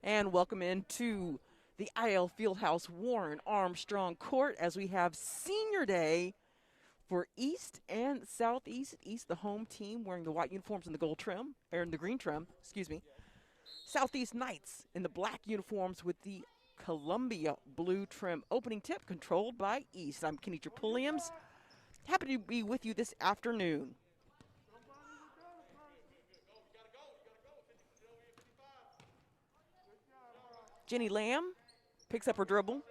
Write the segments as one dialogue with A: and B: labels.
A: And welcome into the IL Fieldhouse Warren Armstrong Court as we have Senior Day for East and Southeast. East, the home team, wearing the white uniforms and the gold trim, or in the green trim, excuse me. Southeast Knights in the black uniforms with the Columbia blue trim. Opening tip controlled by East. I'm Kenny Pulliams. Happy to be with you this afternoon. Jenny Lamb picks up her dribble.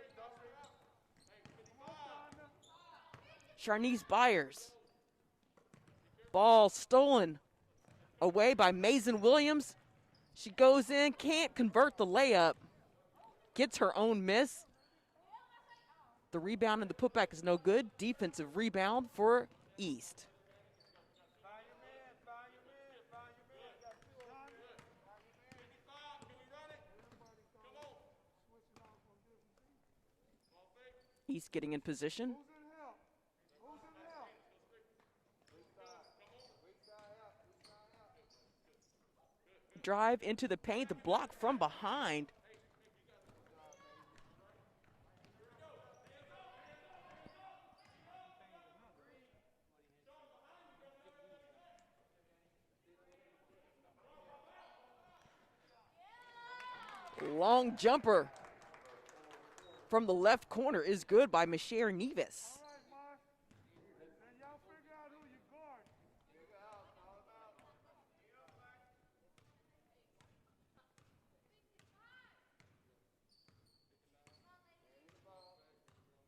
A: Sharnice Byers. Ball stolen away by Mason Williams. She goes in, can't convert the layup. Gets her own miss. The rebound and the putback is no good. Defensive rebound for East. East getting in position. Drive into the paint, the block from behind. Long jumper from the left corner is good by Michelle Nevis.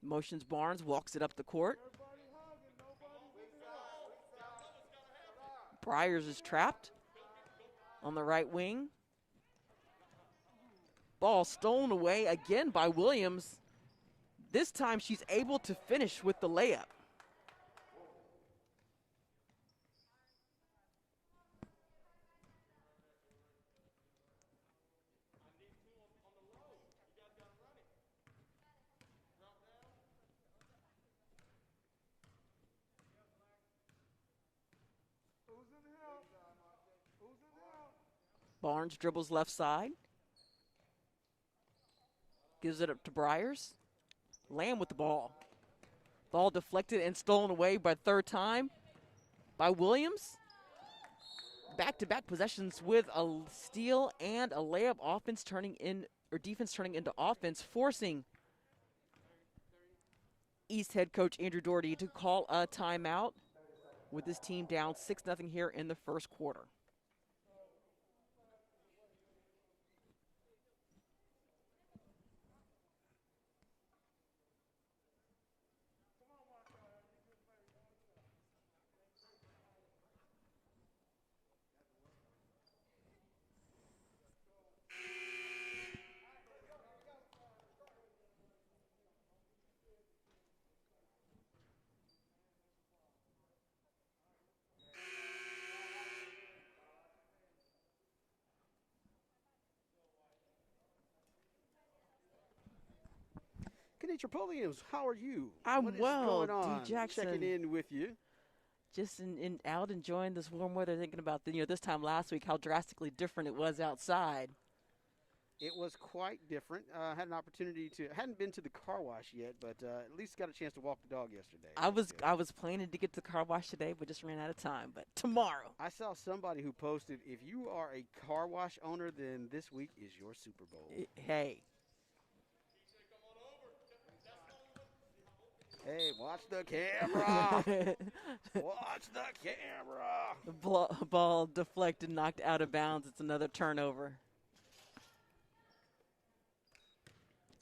A: Motions Barnes, walks it up the court. Byers is trapped on the right wing. Ball stolen away again by Williams. This time she's able to finish with the layup. Barnes dribbles left side. Gives it up to Byers. Lamb with the ball. Ball deflected and stolen away by third time by Williams. Back-to-back possessions with a steal and a layup. Defense turning into offense, forcing East head coach Andrew Doherty to call a timeout with his team down 6-0 here in the first quarter.
B: Kenny Pulliams, how are you?
A: I'm
B: what is
A: well,
B: going on?
A: D. Jackson.
B: Checking in with you.
A: Just out enjoying this warm weather, thinking about this time last week how drastically different it was outside.
B: It was quite different. Had an opportunity hadn't been to the car wash yet, but at least got a chance to walk the dog yesterday.
A: I was planning to get to the car wash today, but just ran out of time. But tomorrow.
B: I saw somebody who posted, if you are a car wash owner, then this week is your Super Bowl.
A: Hey.
B: Hey, watch the camera. Watch the camera.
A: The ball deflected, knocked out of bounds. It's another turnover.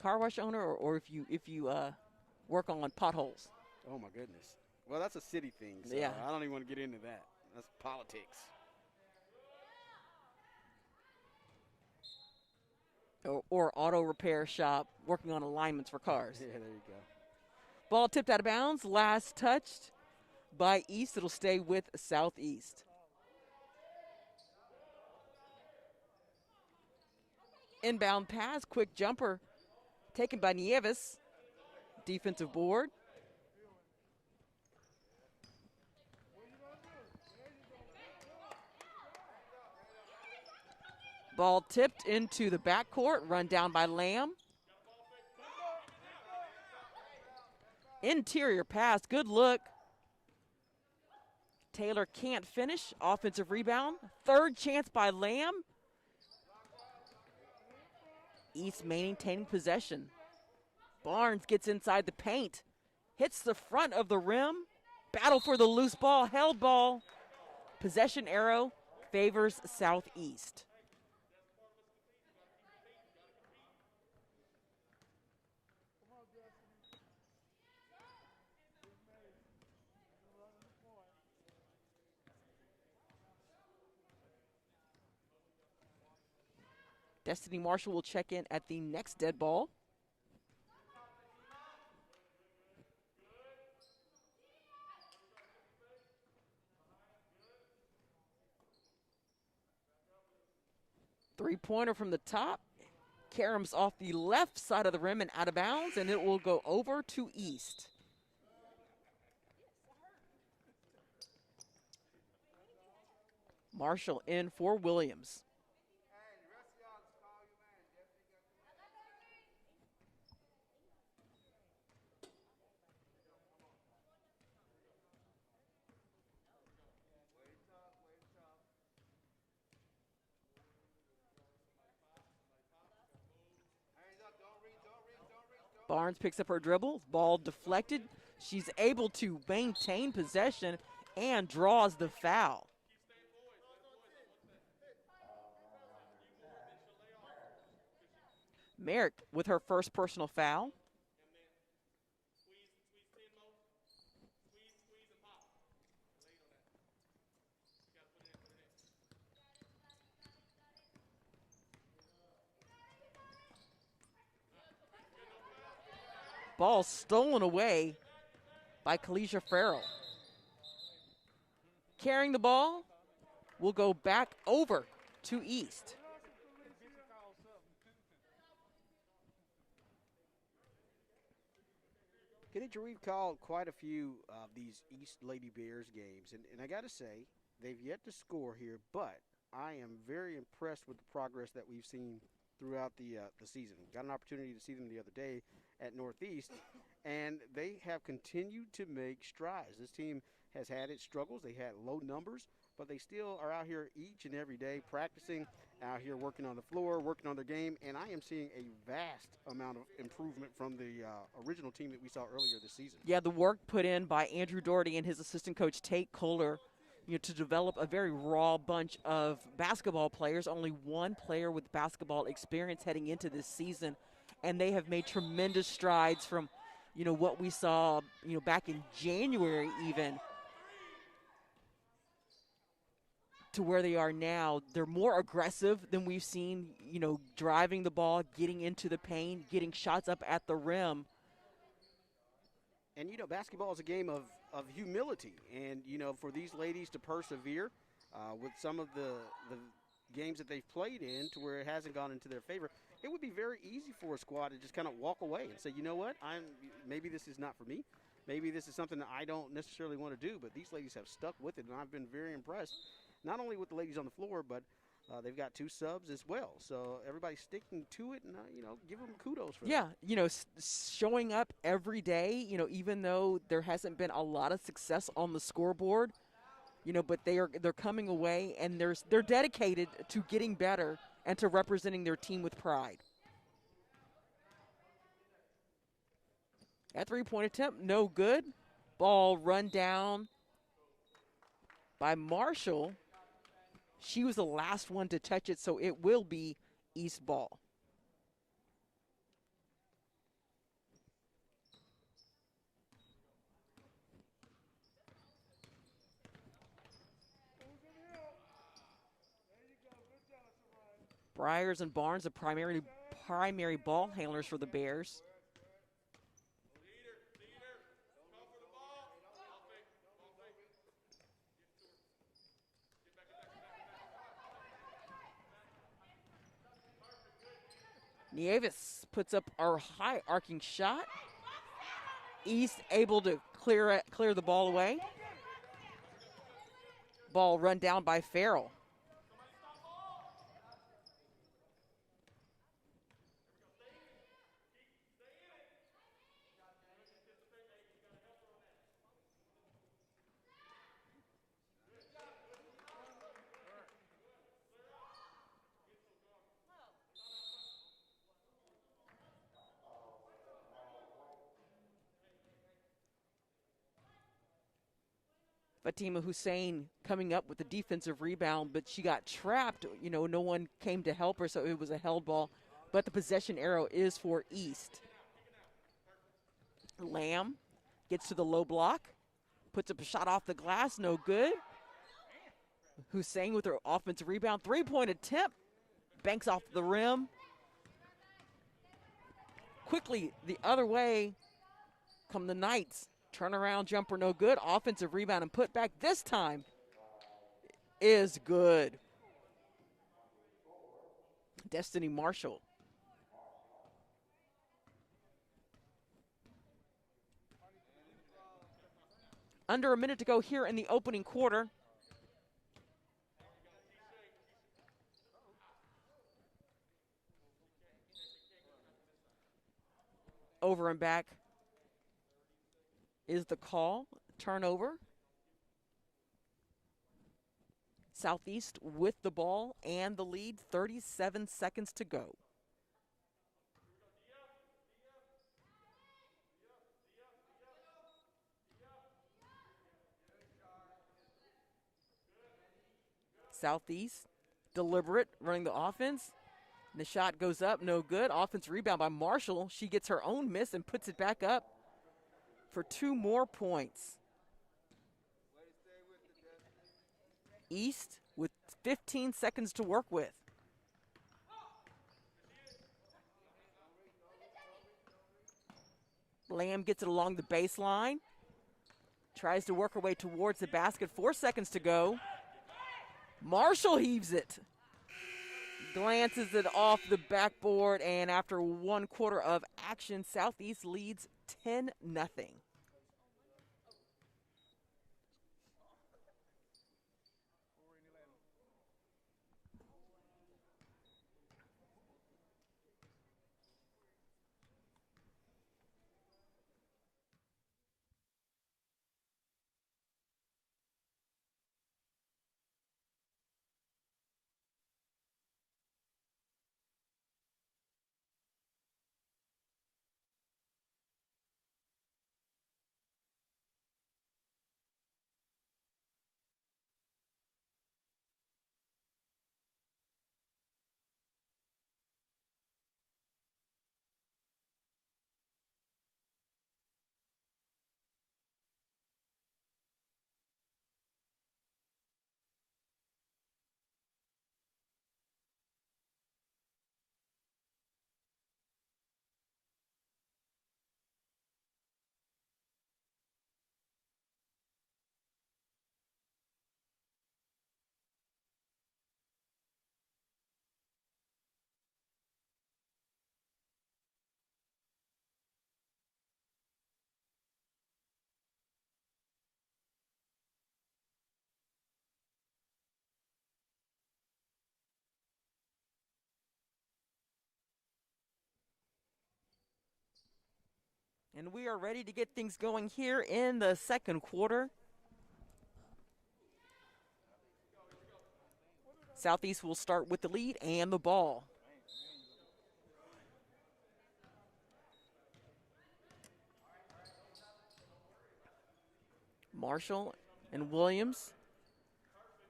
A: Car wash owner or if you work on potholes.
B: Oh, my goodness. Well, that's a city thing, so
A: yeah.
B: I don't even want to get into that. That's politics.
A: Or auto repair shop working on alignments for cars.
B: Yeah, there you go.
A: Ball tipped out of bounds. Last touched by East. It'll stay with Southeast. Inbound pass. Quick jumper taken by Nieves. Defensive board. Ball tipped into the backcourt, run down by Lamb. Interior pass, good look. Taylor can't finish, offensive rebound. Third chance by Lamb. East maintaining possession. Barnes gets inside the paint, hits the front of the rim. Battle for the loose ball, held ball. Possession arrow favors Southeast. Destiny Marshall will check in at the next dead ball. Three-pointer from the top. Karams off the left side of the rim and out of bounds, and it will go over to East. Marshall in for Williams. Barnes picks up her dribble, ball deflected. She's able to maintain possession and draws the foul. Merrick with her first personal foul. Ball stolen away by Kalisha Farrell. Carrying the ball will go back over to East.
B: Kenny, we've called quite a few of these East Lady Bears games, and I got to say, they've yet to score here, but I am very impressed with the progress that we've seen throughout the season. Got an opportunity to see them the other day at Northeast, and they have continued to make strides. This team has had its struggles. They had low numbers, but they still are out here each and every day practicing, out here working on the floor, working on their game, and I am seeing a vast amount of improvement from the original team that we saw earlier this season.
A: Yeah, the work put in by Andrew Doherty and his assistant coach Tate Kohler, to develop a very raw bunch of basketball players, only one player with basketball experience heading into this season, and they have made tremendous strides from, what we saw, back in January even, to where they are now. They're more aggressive than we've seen, driving the ball, getting into the paint, getting shots up at the rim.
B: And, basketball is a game of humility. And, for these ladies to persevere with some of the games that they've played in to where it hasn't gone into their favor, it would be very easy for a squad to just kind of walk away and say, you know what, maybe this is not for me. Maybe this is something that I don't necessarily want to do. But these ladies have stuck with it, and I've been very impressed, not only with the ladies on the floor, but they've got two subs as well. So everybody's sticking to it, and, give them kudos for that.
A: Yeah, showing up every day, even though there hasn't been a lot of success on the scoreboard, but they're coming away, and they're dedicated to getting better and to representing their team with pride. That three-point attempt, no good. Ball run down by Marshall. She was the last one to touch it, so it will be East ball. Briers and Barnes, the primary ball handlers for the Bears. Nieves puts up our high arcing shot. East able to clear the ball away. Ball run down by Farrell. Fatima Hussein coming up with the defensive rebound, but she got trapped. You know, no one came to help her, so it was a held ball. But the possession arrow is for East. Lamb gets to the low block, puts up a shot off the glass, no good. Hussein with her offensive rebound, three-point attempt, banks off the rim. Quickly the other way come the Knights. Turnaround jumper, no good. Offensive rebound and put back this time is good. Destiny Marshall. Under a minute to go here in the opening quarter. Over and back is the call. Turnover. Southeast with the ball and the lead, 37 seconds to go. Southeast, deliberate, running the offense. The shot goes up, no good. Offensive rebound by Marshall. She gets her own miss and puts it back up for 2 more points. East with 15 seconds to work with. Lamb gets it along the baseline. Tries to work her way towards the basket. 4 seconds to go. Marshall heaves it. Glances it off the backboard, and after 1 quarter of action, Southeast leads 10-0. And we are ready to get things going here in the second quarter. Southeast will start with the lead and the ball. Marshall and Williams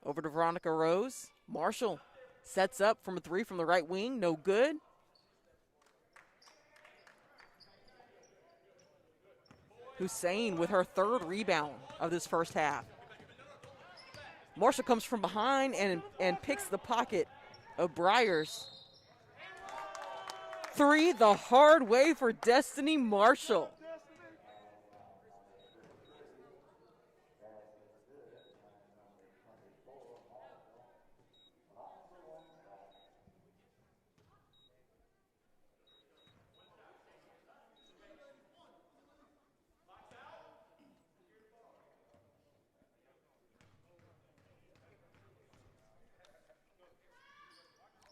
A: over to Veronica Rose. Marshall sets up from a 3 from the right wing, no good. Hussein with her 3rd rebound of this first half. Marshall comes from behind and picks the pocket of Briars. 3 the hard way for Destiny Marshall.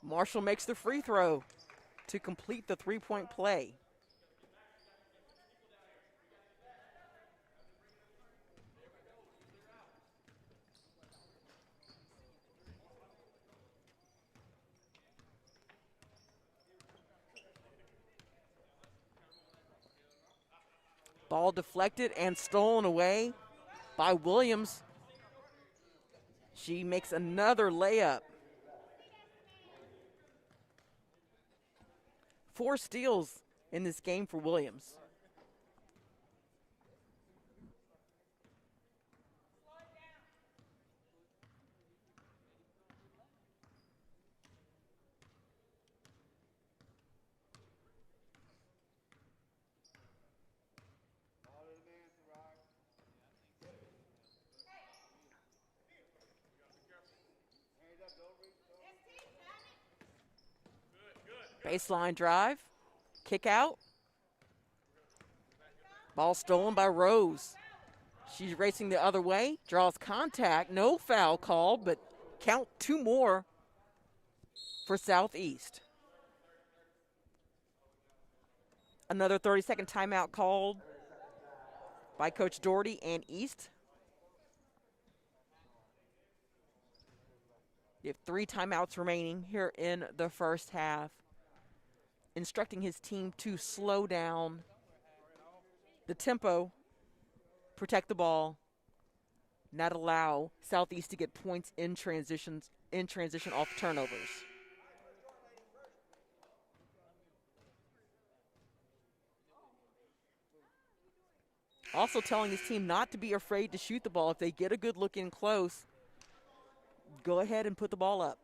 A: Marshall makes the free throw to complete the 3-point play. Ball deflected and stolen away by Williams. She makes another layup. 4 steals in this game for Williams. Baseline drive, kick out. Ball stolen by Rose. She's racing the other way, draws contact, no foul called, but count 2 more for Southeast. Another 30-second timeout called by Coach Doherty and East. You have 3 timeouts remaining here in the first half, instructing his team to slow down the tempo, protect the ball, not allow Southeast to get points in transition off turnovers. Also telling his team not to be afraid to shoot the ball. If they get a good look in close, go ahead and put the ball up.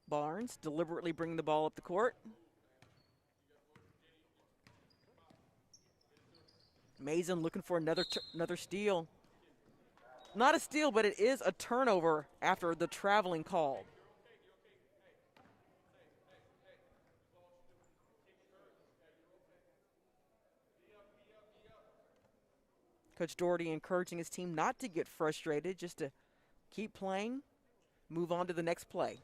A: Barnes deliberately bringing the ball up the court. Mason looking for another steal. Not a steal, but it is a turnover after the traveling call. Coach Doherty encouraging his team not to get frustrated, just to keep playing, move on to the next play.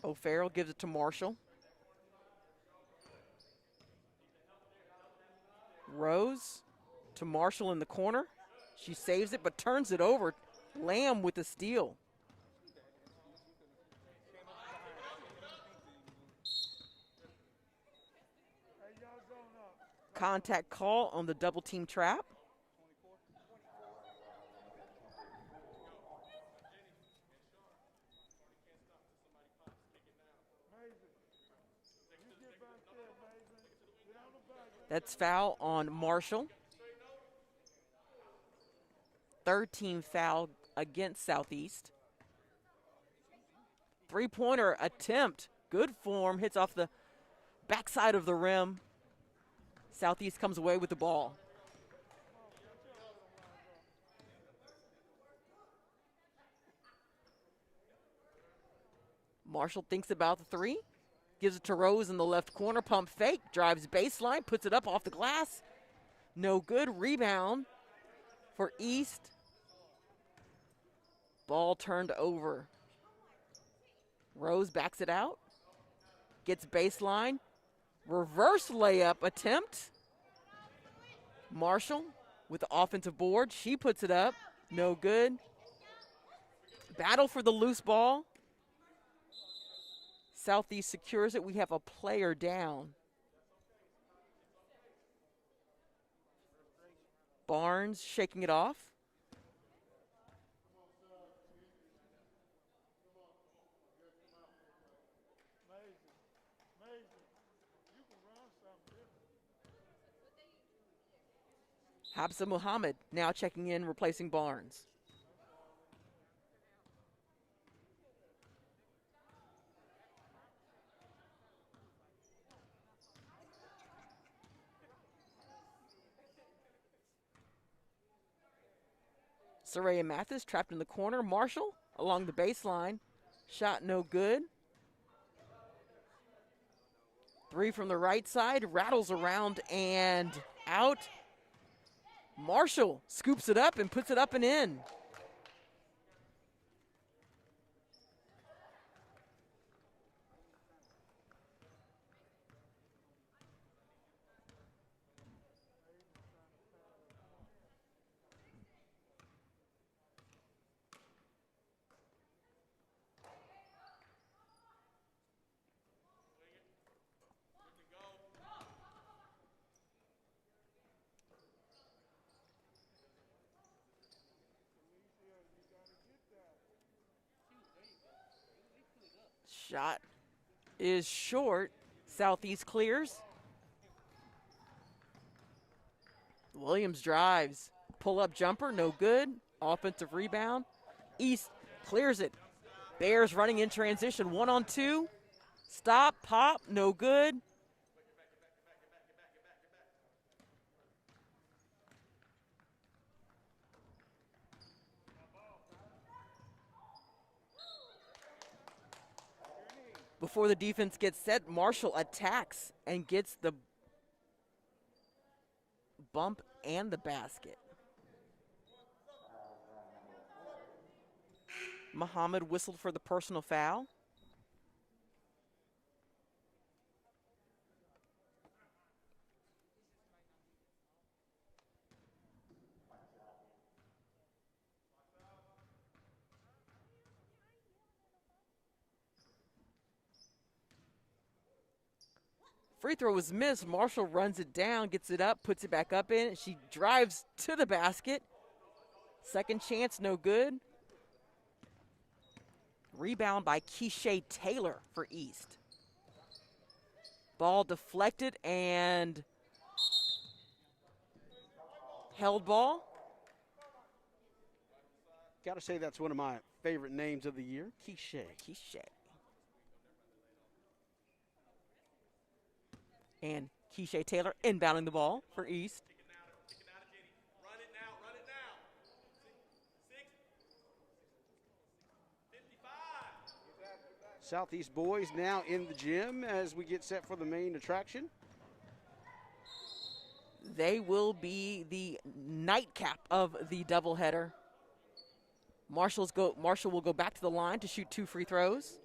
A: O'Farrell gives it to Marshall. Rose to Marshall in the corner. She saves it but turns it over. Lamb with the steal. Contact call on the double team trap. That's foul on Marshall. 3rd team foul against Southeast. 3-pointer attempt. Good form. Hits off the backside of the rim. Southeast comes away with the ball. Marshall thinks about the 3. Gives it to Rose in the left corner. Pump fake. Drives baseline. Puts it up off the glass. No good. Rebound for East. Ball turned over. Rose backs it out. Gets baseline. Reverse layup attempt. Marshall with the offensive board. She puts it up. No good. Battle for the loose ball. Southeast secures it. We have a player down. Barnes shaking it off. Habsa Muhammad now checking in, replacing Barnes. Soraya Mathis trapped in the corner. Marshall along the baseline. Shot no good. 3 from the right side. Rattles around and out. Marshall scoops it up and puts it up and in. Shot is short. Southeast clears. Williams drives. Pull-up jumper, no good. Offensive rebound. East clears it. Bears running in transition, 1-on-2. Stop, pop, no good. Before the defense gets set, Marshall attacks and gets the bump and the basket. Muhammad whistled for the personal foul. Free throw was missed. Marshall runs it down, gets it up, puts it back up in. She drives to the basket. Second chance, no good. Rebound by Keisha Taylor for East. Ball deflected and held ball.
B: Got to say that's one of my favorite names of the year, Keisha.
A: Keisha. And Keisha Taylor inbounding the ball for East.
B: Southeast boys now in the gym as we get set for the main attraction.
A: They will be the nightcap of the doubleheader. Marshall will go back to the line to shoot 2 free throws.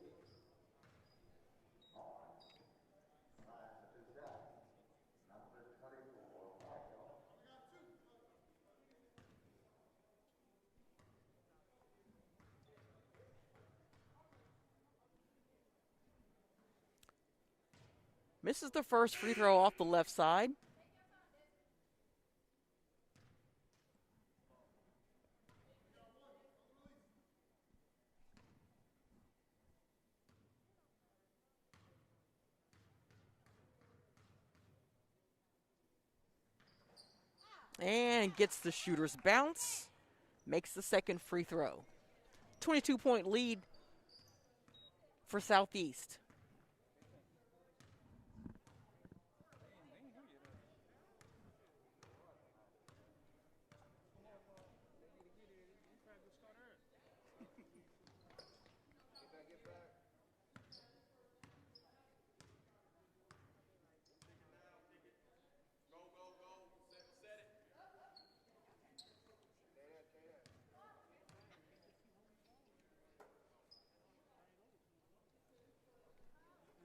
A: Misses the first free throw off the left side. And gets the shooter's bounce. Makes the second free throw. 22-point lead for Southeast.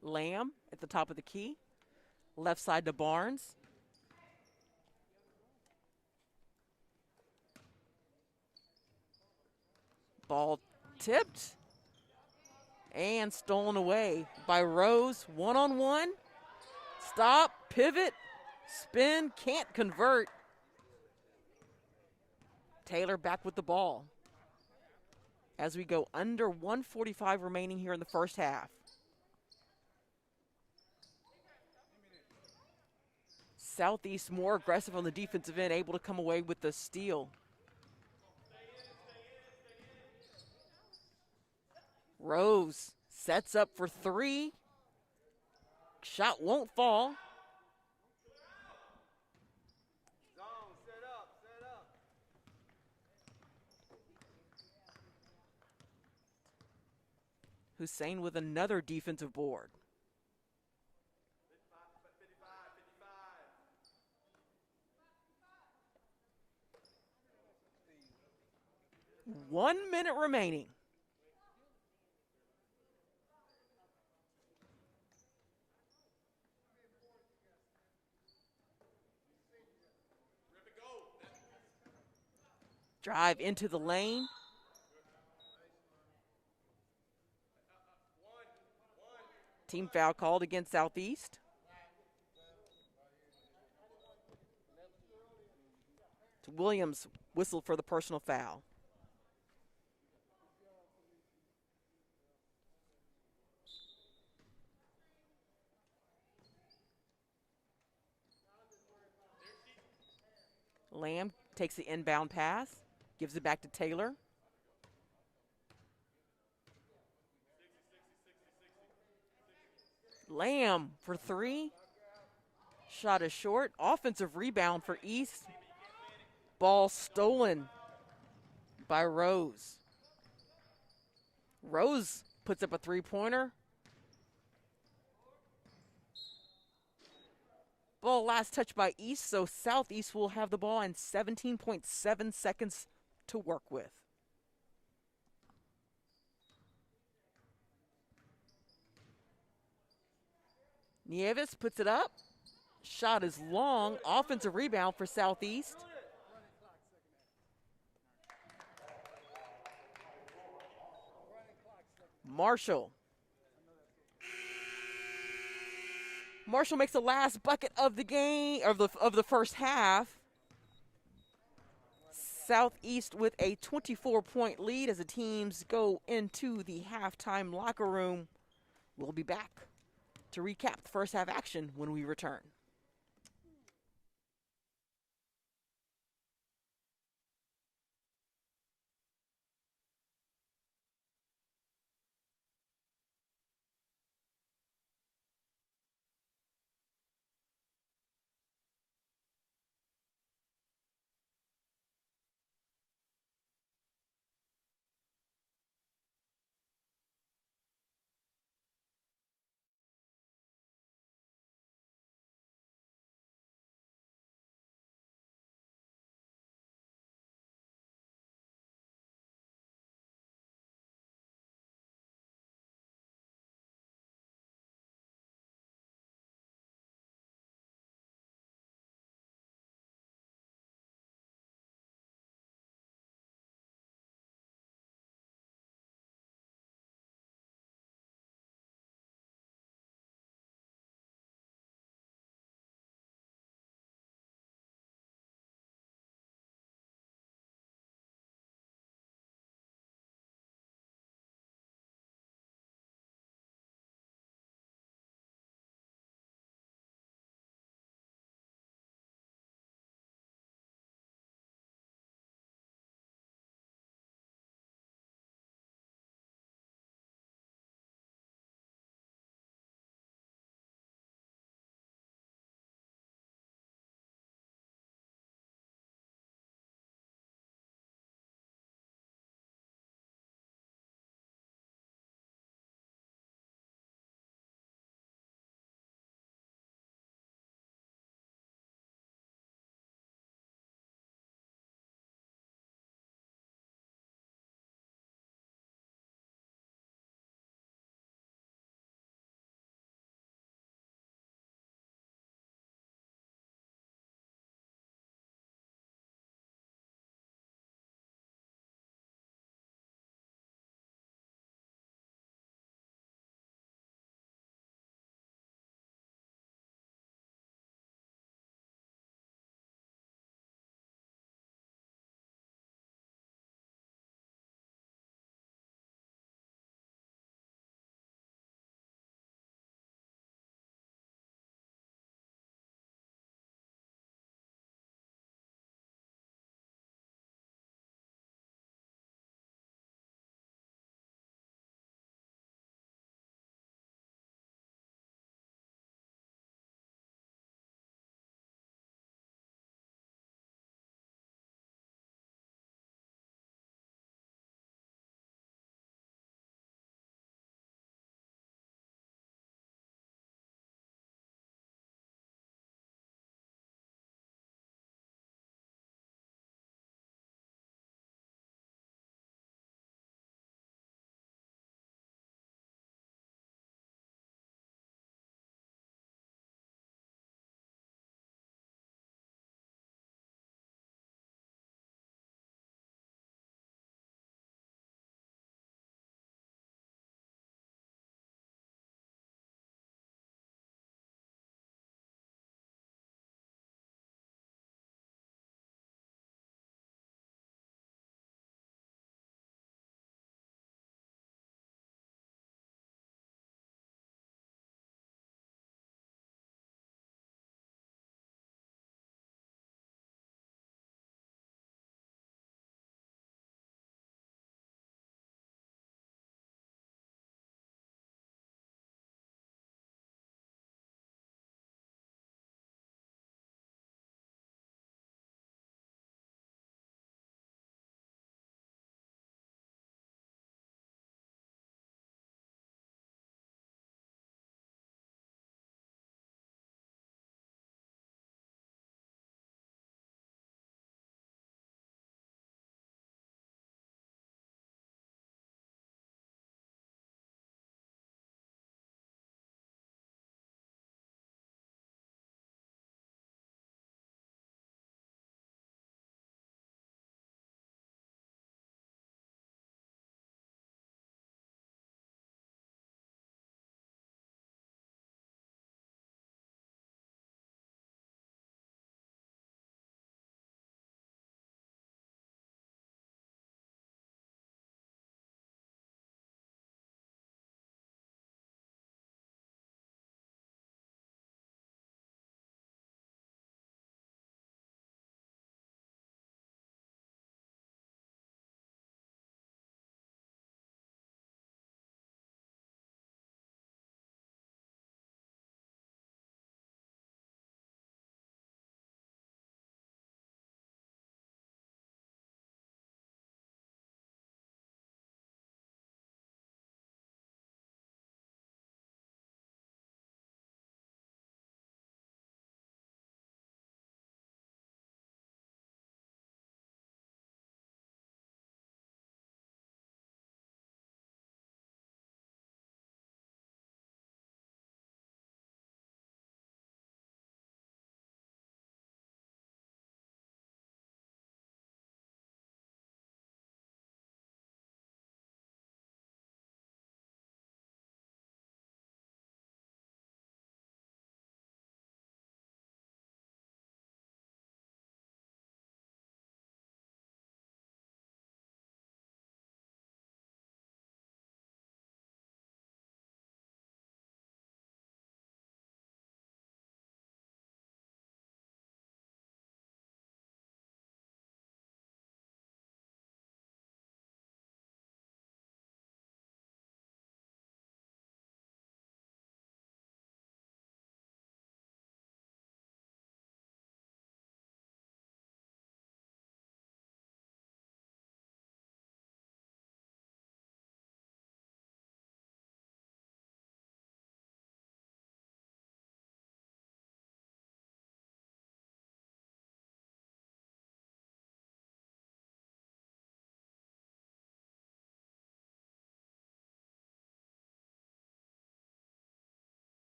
A: Lamb at the top of the key. Left side to Barnes. Ball tipped and stolen away by Rose. 1-on-1. Stop, pivot, spin, can't convert. Taylor back with the ball as we go under 1:45 remaining here in the first half. Southeast more aggressive on the defensive end, able to come away with the steal. Rose sets up for 3. Shot won't fall. Hussein with another defensive board. One minute remaining. Drive into the lane. Team foul called against Southeast. Williams whistled for the personal foul. Lamb takes the inbound pass, gives it back to Taylor. Lamb for three. Shot is short. Offensive rebound for East. Ball stolen by Rose. Rose puts up a three-pointer. Ball last touched by East, so Southeast will have the ball in 17.7 seconds to work with. Nieves puts it up. Shot is long. Offensive rebound for Southeast. Marshall. Marshall makes the last bucket of the game, of the first half. Southeast with a 24-point lead as the teams go into the halftime locker room. We'll be back to recap the first half action when we return.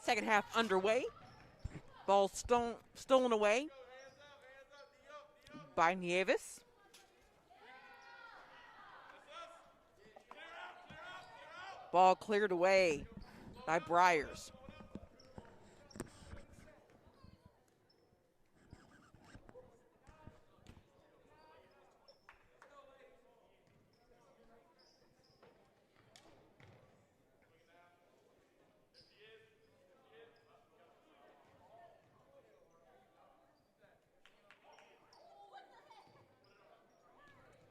A: Second half underway. Ball stolen away by Nieves. Ball cleared away by Briars.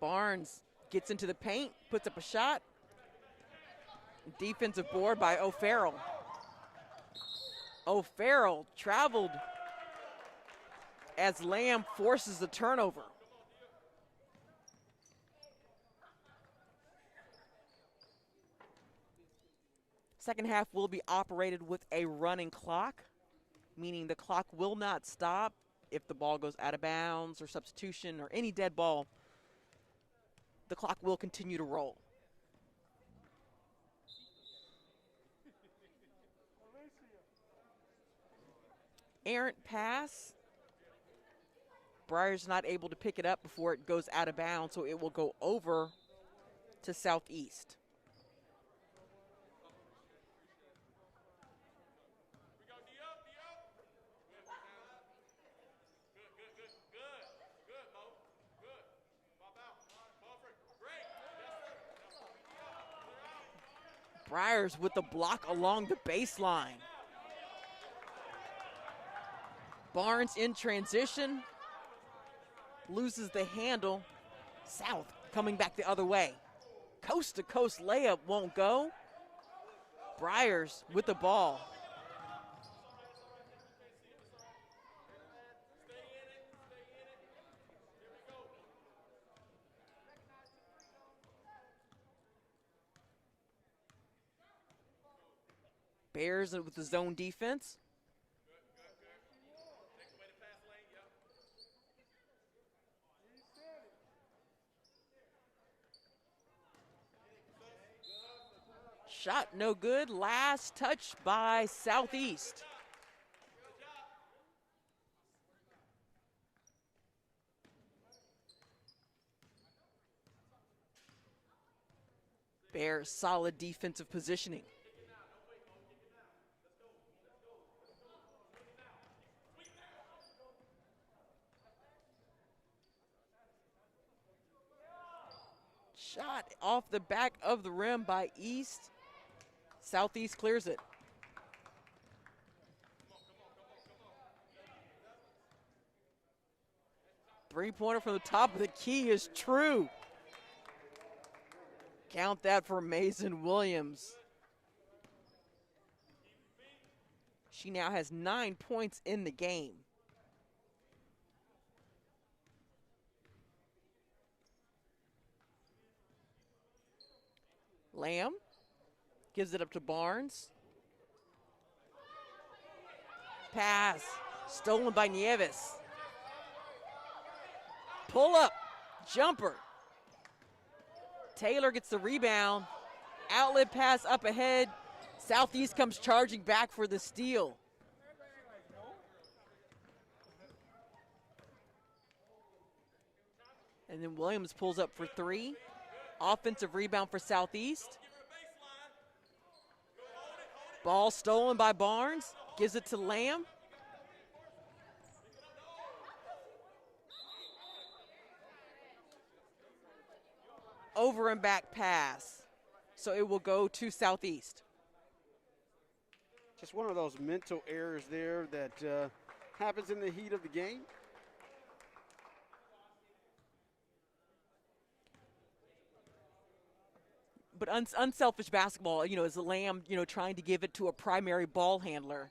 A: Barnes gets into the paint, puts up a shot. Defensive board by O'Farrell. O'Farrell traveled as Lamb forces the turnover. Second half will be operated with a running clock, meaning the clock will not stop if the ball goes out of bounds or substitution or any dead ball. The clock will continue to roll. Errant pass. Briar's not able to pick it up before it goes out of bounds, so it will go over to Southeast. Briars with the block along the baseline. Barnes in transition, loses the handle. South coming back the other way. Coast to coast layup won't go. Briars with the ball. Bears with the zone defense. Shot no good. Last touch by Southeast. Bears solid defensive positioning. Shot off the back of the rim by East. Southeast clears it. Three-pointer from the top of the key is true. Count that for Mason Williams. She now has 9 points in the game. Lamb gives it up to Barnes. Pass stolen by Nieves. Pull up, jumper. Taylor gets the rebound. Outlet pass up ahead. Southeast comes charging back for the steal. And then Williams pulls up for three. Offensive rebound for Southeast. Ball stolen by Barnes. Gives it to Lamb. Over and back pass. So it will go to Southeast.
B: Just one of those mental errors there that happens in the heat of the game.
A: But unselfish basketball, is Lamb, trying to give it to a primary ball handler.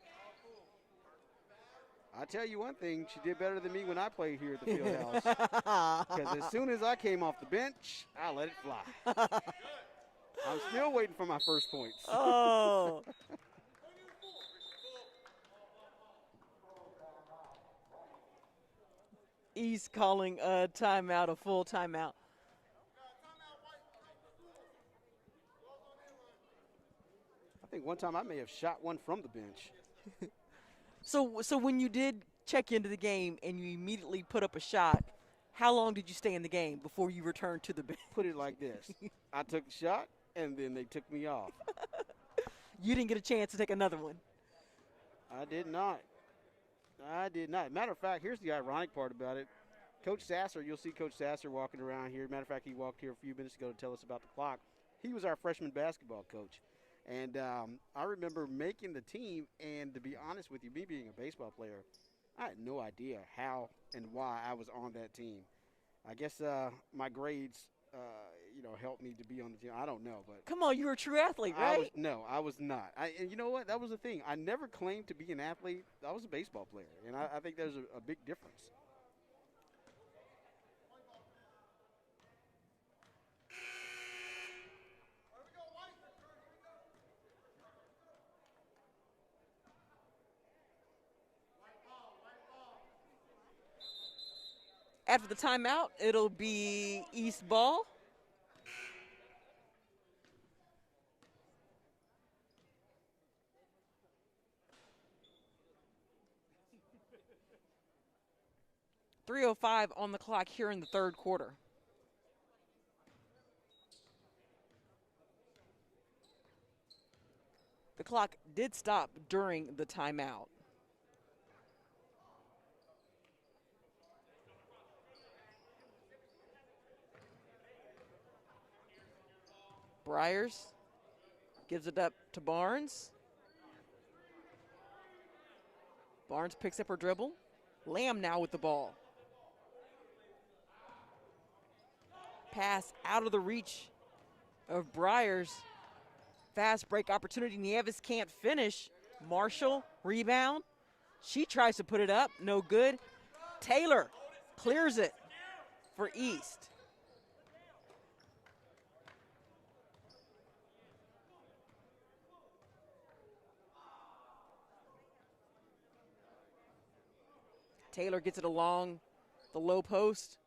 B: I tell you one thing, she did better than me when I played here at the Fieldhouse. Because as soon as I came off the bench, I let it fly. I'm still waiting for my first points.
A: Oh. East calling a timeout, a full timeout.
B: I think one time I may have shot one from the bench.
A: So when you did check into the game and you immediately put up a shot, how long did you stay in the game before you returned to the bench?
B: Put it like this: I took the shot, and then they took me off.
A: You didn't get a chance to take another one.
B: I did not. I did not. Matter of fact, here's the ironic part about it. Coach Sasser, you'll see Coach Sasser walking around here. Matter of fact, he walked here a few minutes ago to tell us about the clock. He was our freshman basketball coach. And I remember making the team, and to be honest with you, me being a baseball player, I had no idea how and why I was on that team. I guess my grades, helped me to be on the team. I don't know, but
A: Come on, you're a true athlete, right?
B: I was not. And you know what? That was the thing. I never claimed to be an athlete. I was a baseball player, and I think there's a big difference.
A: After the timeout, it'll be East ball. .305 on the clock here in the third quarter. The clock did stop during the timeout. Briers gives it up to Barnes. Barnes picks up her dribble. Lamb now with the ball. Pass out of the reach of Briers. Fast break opportunity. Nieves can't finish. Marshall, rebound. She tries to put it up. No good. Taylor clears it for East. Taylor gets it along the low post.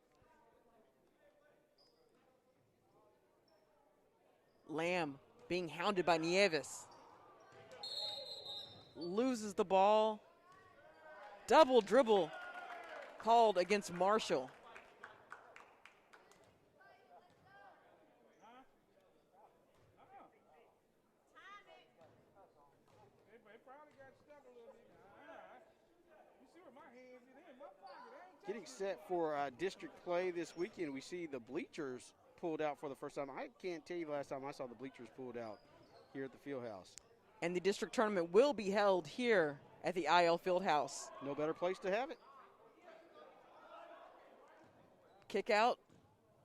A: Lamb being hounded by Nieves. Loses the ball. Double dribble called against Marshall.
B: Getting set for district play this weekend, we see the bleachers pulled out for the first time. I can't tell you the last time I saw the bleachers pulled out here at the Fieldhouse.
A: And the district tournament will be held here at the IL Fieldhouse.
B: No better place to have it.
A: Kick out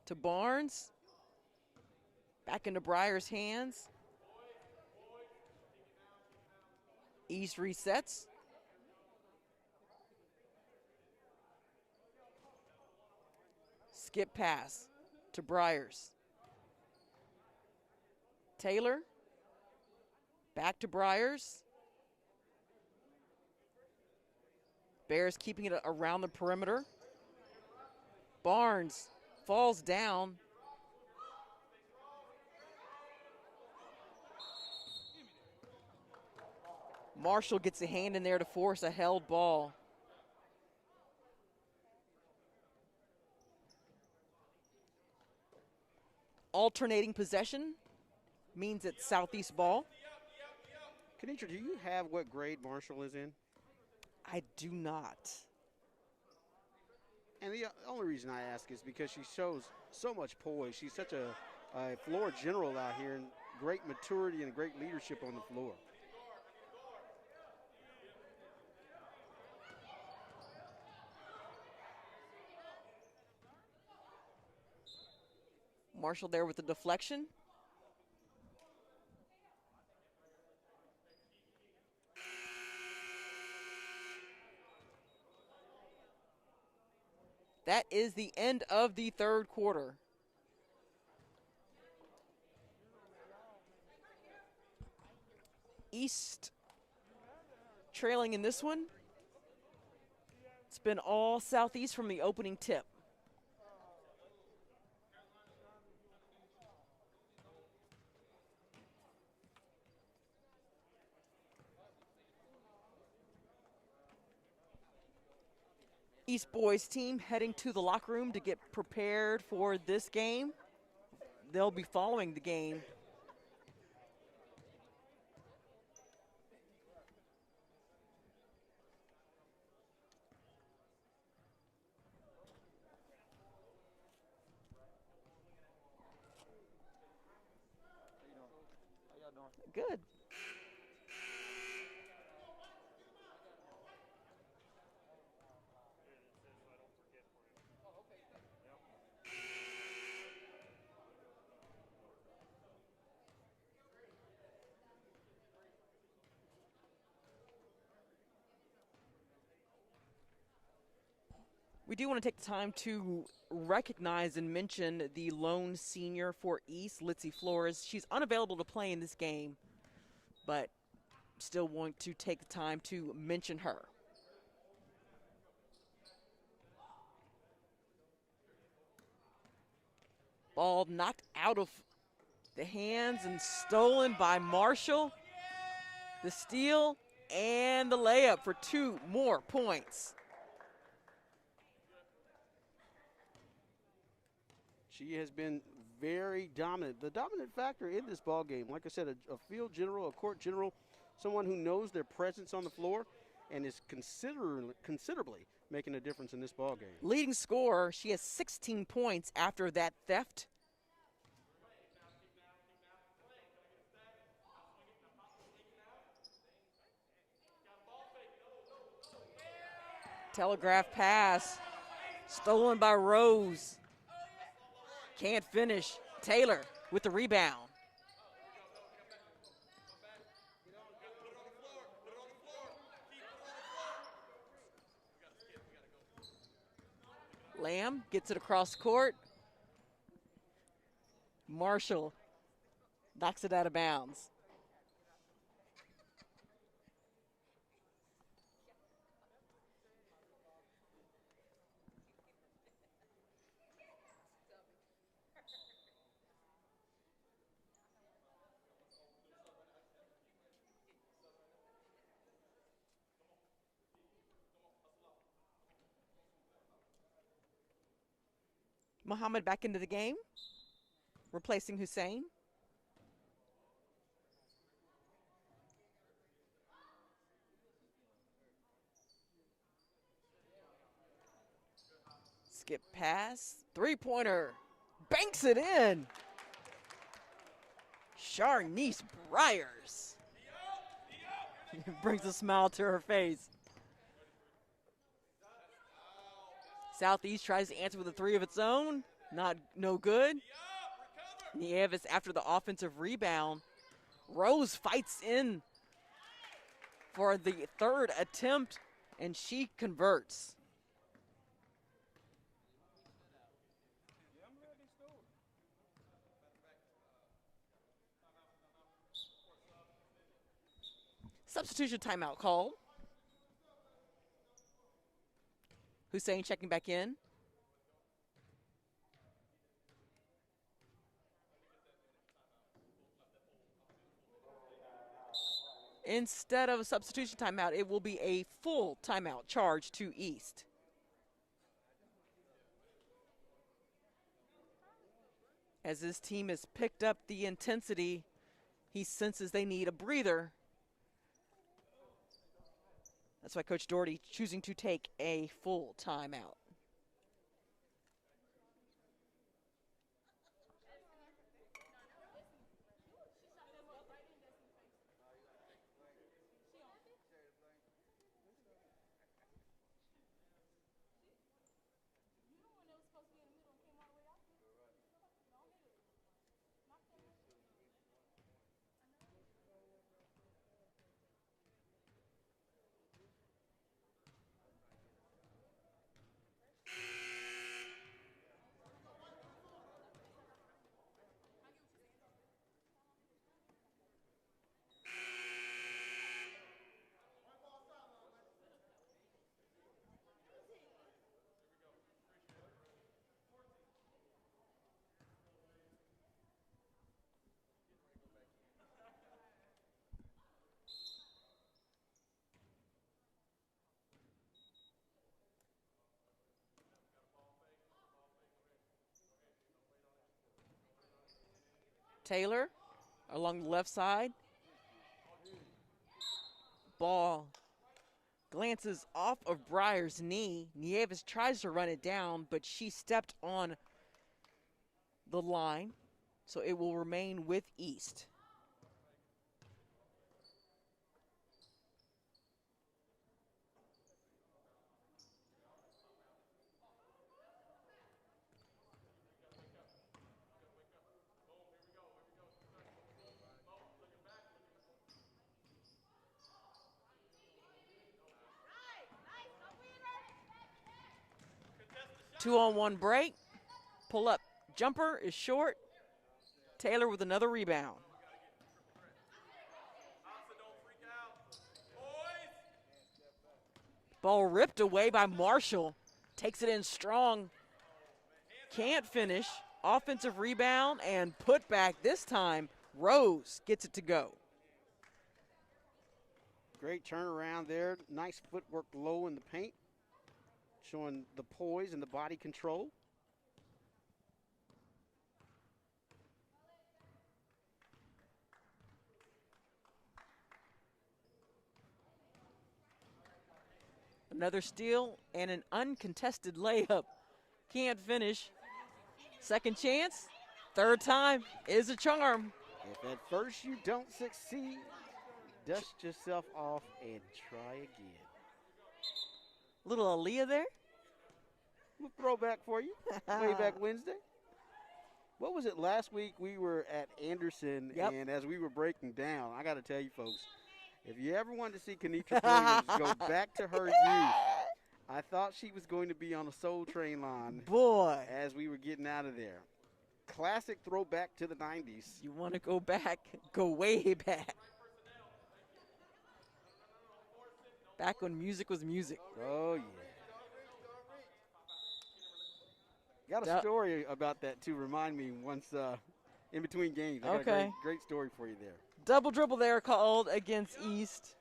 A: to Barnes. Back into Briers' hands. East resets. Skip pass to Briers. Taylor. Back to Briers. Bears keeping it around the perimeter. Barnes falls down. Marshall gets a hand in there to force a held ball. Alternating possession means it's Southeast ball.
B: Kenitra, do you have what grade Marshall is in?
A: I do not.
B: And the only reason I ask is because she shows so much poise. She's such a floor general out here, and great maturity and great leadership on the floor.
A: Marshall there with the deflection. That is the end of the third quarter. East trailing in this one. It's been all Southeast from the opening tip. East boys team heading to the locker room to get prepared for this game. They'll be following the game. Good. We do want to take the time to recognize and mention the lone senior for East, Litzy Flores. She's unavailable to play in this game, but still want to take the time to mention her. Ball knocked out of the hands and stolen by Marshall. The steal and the layup for 2 more points.
B: She has been very dominant. The dominant factor in this ball game, like I said, a field general, a court general, someone who knows their presence on the floor and is considerably making a difference in this ball game.
A: Leading scorer, she has 16 points after that theft. Telegraph pass, stolen by Rose. Can't finish. Taylor with the rebound. Lamb gets it across court. Marshall knocks it out of bounds. Muhammad back into the game, replacing Hussein. Skip pass, three-pointer, banks it in. Sharnice Bryers brings a smile to her face. Southeast tries to answer with a 3 of its own. No good. Nieves after the offensive rebound. Rose fights in for the 3rd attempt, and she converts. Substitution timeout called. Hussein checking back in. Instead of a substitution timeout, it will be a full timeout charge to East. As this team has picked up the intensity, he senses they need a breather. That's why Coach Doherty choosing to take a full timeout. Taylor along the left side. Ball glances off of Breyer's knee. Nieves tries to run it down, but she stepped on the line, so it will remain with East. Two-on-one break. Pull up jumper is short. Taylor with another rebound. Ball ripped away by Marshall. Takes it in strong. Can't finish. Offensive rebound and put back this time. Rose gets it to go.
B: Great turnaround there. Nice footwork low in the paint, showing the poise and the body control.
A: Another steal and an uncontested layup. Can't finish. Second chance. Third time is a charm.
B: If at first you don't succeed, dust yourself off and try again.
A: Little Aaliyah there.
B: Little throwback for you, way back Wednesday. What was it last week? We were at Anderson,
A: Yep.
B: and as we were breaking down, I got to tell you folks, if you ever wanted to see Kenitra Williams go back to her youth, I thought she was going to be on a Soul Train line
A: Boy,
B: as we were getting out of there. Classic throwback to the 90s.
A: you want to go back, go way back. Back when music was music.
B: Oh, yeah. Got a
A: Duh.
B: story about that, too. Remind me once in between games. I got a
A: Okay.
B: great story for you there.
A: Double dribble there called against East.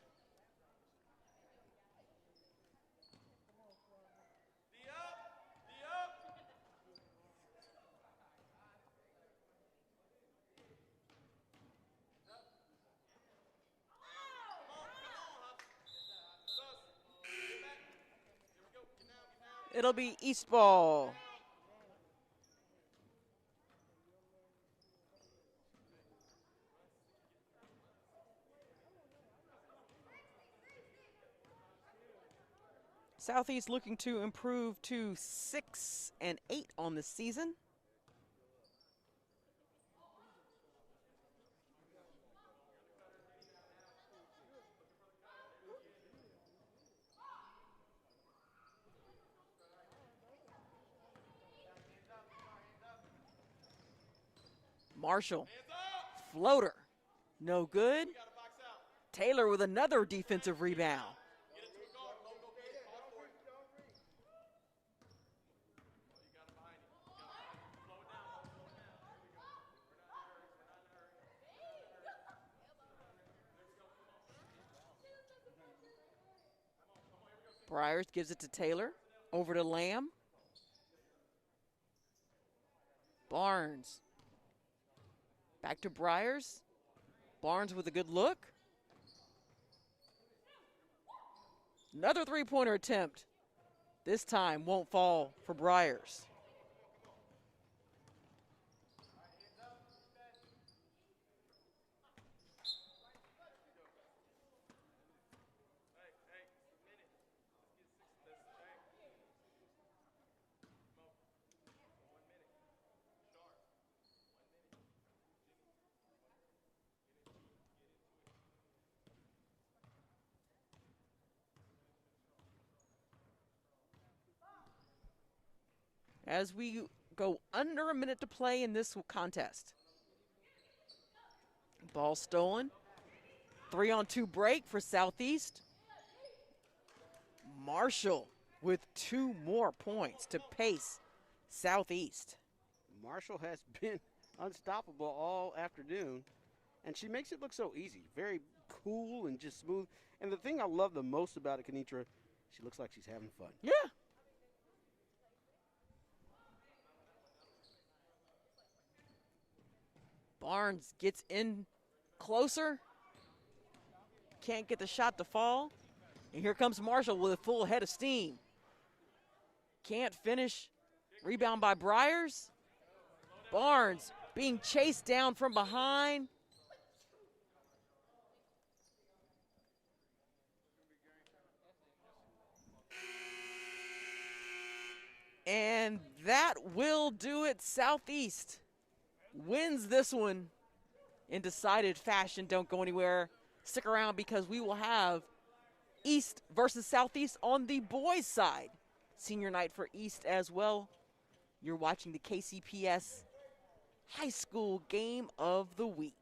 A: It'll be East ball. Southeast looking to improve to 6-8 on the season. Marshall, floater, no good. Taylor with another defensive rebound. Briers gives it to Taylor, over to Lamb. Barnes. Back to Briers. Barnes with a good look. Another three-pointer attempt. This time won't fall for Briers. As we go under a minute to play in this contest. Ball stolen. 3-on-2 break for Southeast. Marshall with 2 more points to pace Southeast.
B: Marshall has been unstoppable all afternoon, and she makes it look so easy. Very cool and just smooth. And the thing I love the most about it, Kenitra, she looks like she's having fun.
A: Yeah. Barnes gets in closer. Can't get the shot to fall. And here comes Marshall with a full head of steam. Can't finish. Rebound by Briers. Barnes being chased down from behind. And that will do it. Southeast wins this one in decided fashion. Don't go anywhere. Stick around because we will have East versus Southeast on the boys' side. Senior night for East as well. You're watching the KCPS High School Game of the Week.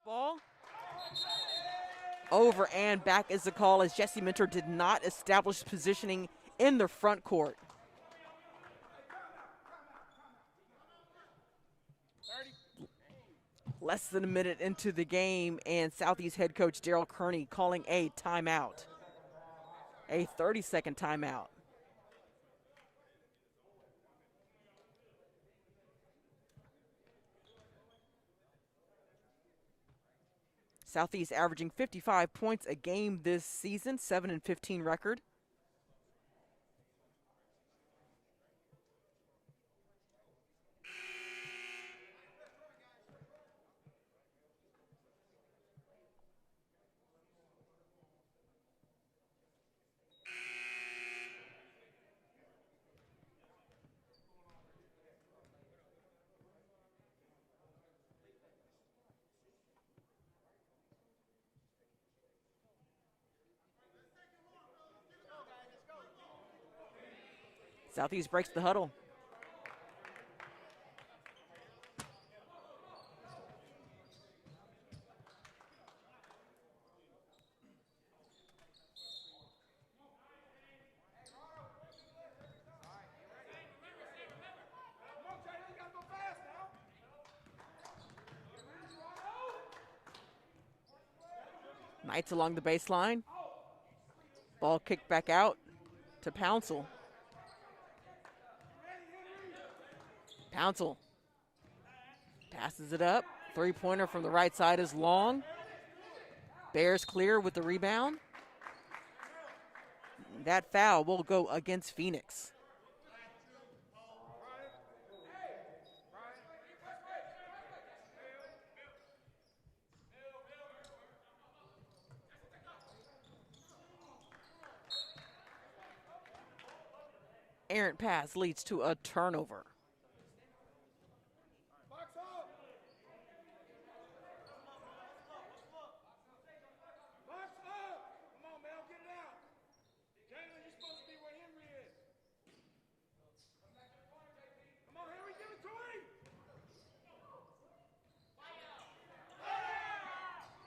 A: Ball. Over and back is the call as Jesse Minter did not establish positioning in the front court. Less than a minute into the game, and Southeast head coach Daryl Kearney calling a timeout. A 30-second timeout. Southeast averaging 55 points a game this season, 7-15 record. Southeast breaks the huddle. Knights along the baseline. Ball kicked back out to Pouncil. Pouncil passes it up. Three-pointer from the right side is long. Bears clear with the rebound. That foul will go against Phoenix. Errant pass leads to a turnover.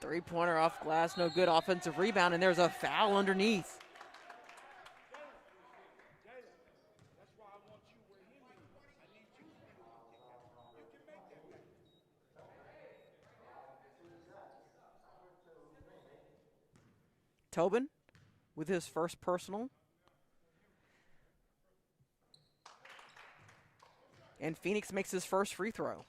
A: Three-pointer off glass, no good. Offensive rebound, and there's a foul underneath. Tobin with his first personal. And Phoenix makes his first free throw.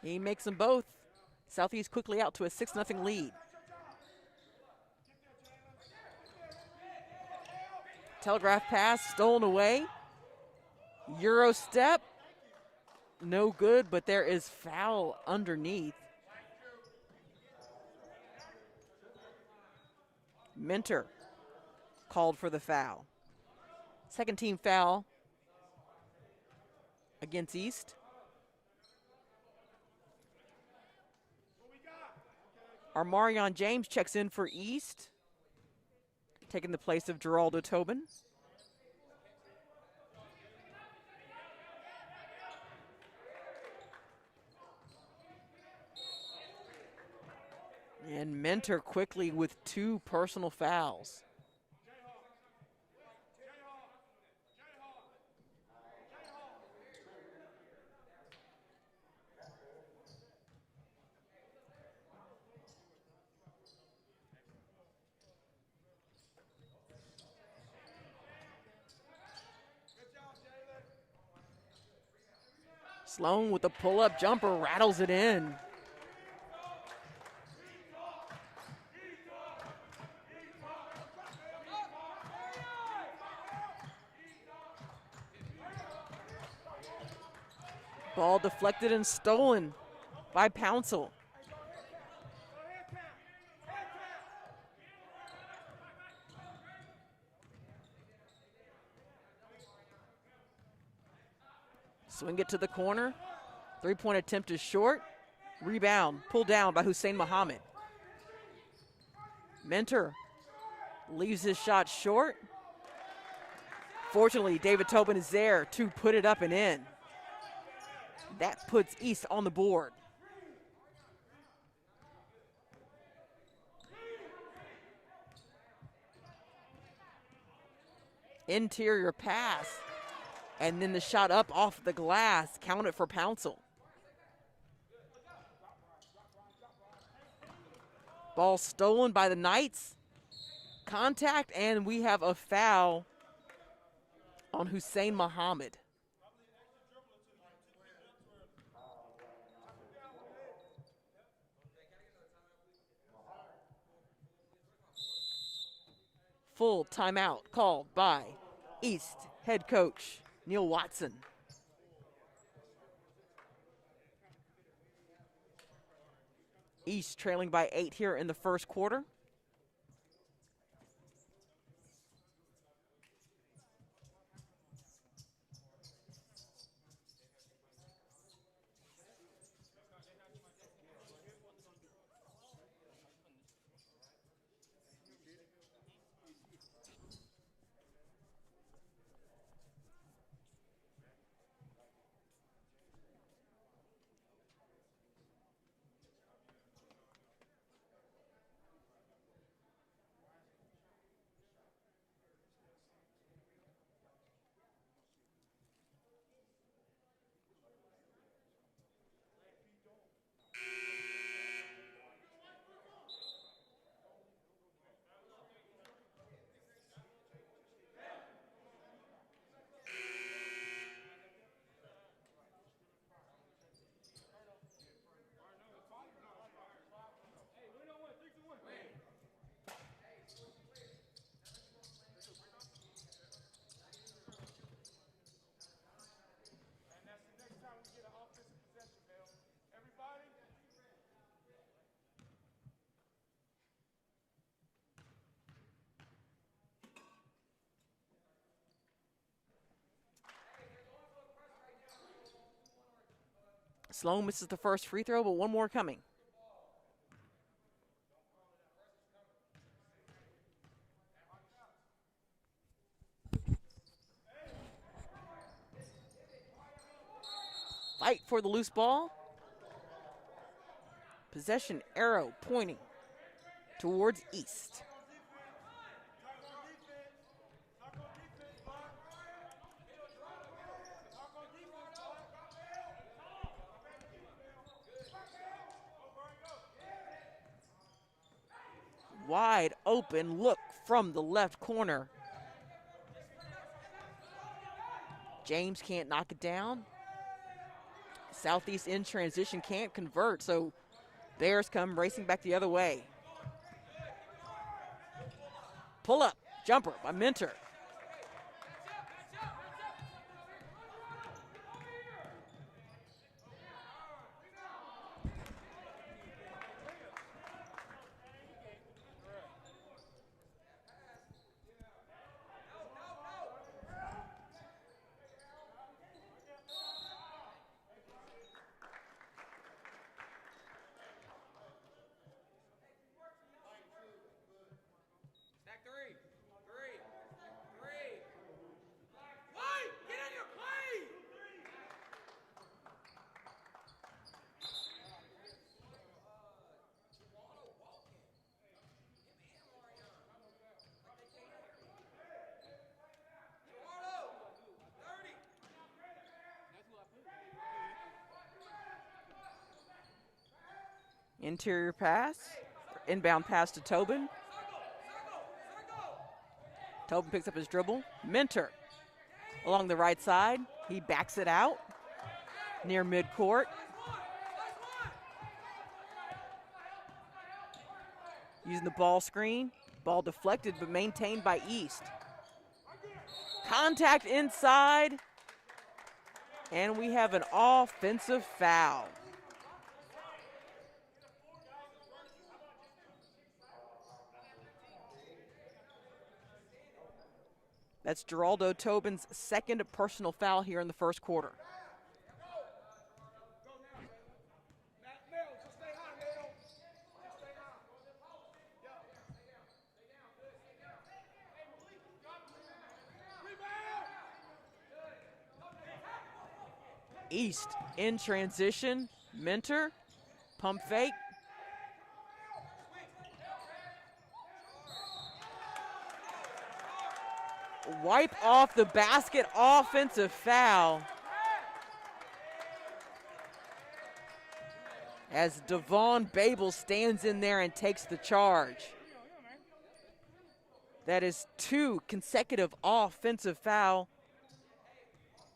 A: He makes them both. Southeast quickly out to a 6-0 lead. Telegraph pass stolen away. Euro step. No good, but there is foul underneath. Minter called for the foul. Second team foul against East. Armarion James checks in for East, taking the place of Geraldo Tobin. And Minter quickly with two personal fouls. Sloan with a pull-up jumper rattles it in. Ball deflected and stolen by Pouncil. Swing it to the corner. Three-point attempt is short. Rebound pulled down by Hussein Muhammad. Minter Leaves his shot short. Fortunately, David Tobin is there to put it up and in. That puts East on the board. Interior pass. And then the shot up off the glass, counted for Pouncil. Ball stolen by the Knights. Contact, and we have a foul on Hussein Muhammad. Full timeout called by East head coach Neil Watson. East trailing by 8 here in the first quarter. Sloan misses the first free throw, but one more coming. Fight for the loose ball. Possession arrow pointing towards East. Wide open look from the left corner. James can't knock it down. Southeast in transition can't convert, so Bears come racing back the other way. Pull up, jumper by Mentor. Interior pass, inbound pass to Tobin. Tobin picks up his dribble. Mentor along the right side. He backs it out near midcourt. Using the ball screen. Ball deflected but maintained by East. Contact inside. And we have an offensive foul. That's Geraldo Tobin's second personal foul here in the first quarter. East in transition. Mentor, pump fake. Wipe off the basket, offensive foul. As Devon Babel stands in there and takes the charge. That is 2 consecutive offensive foul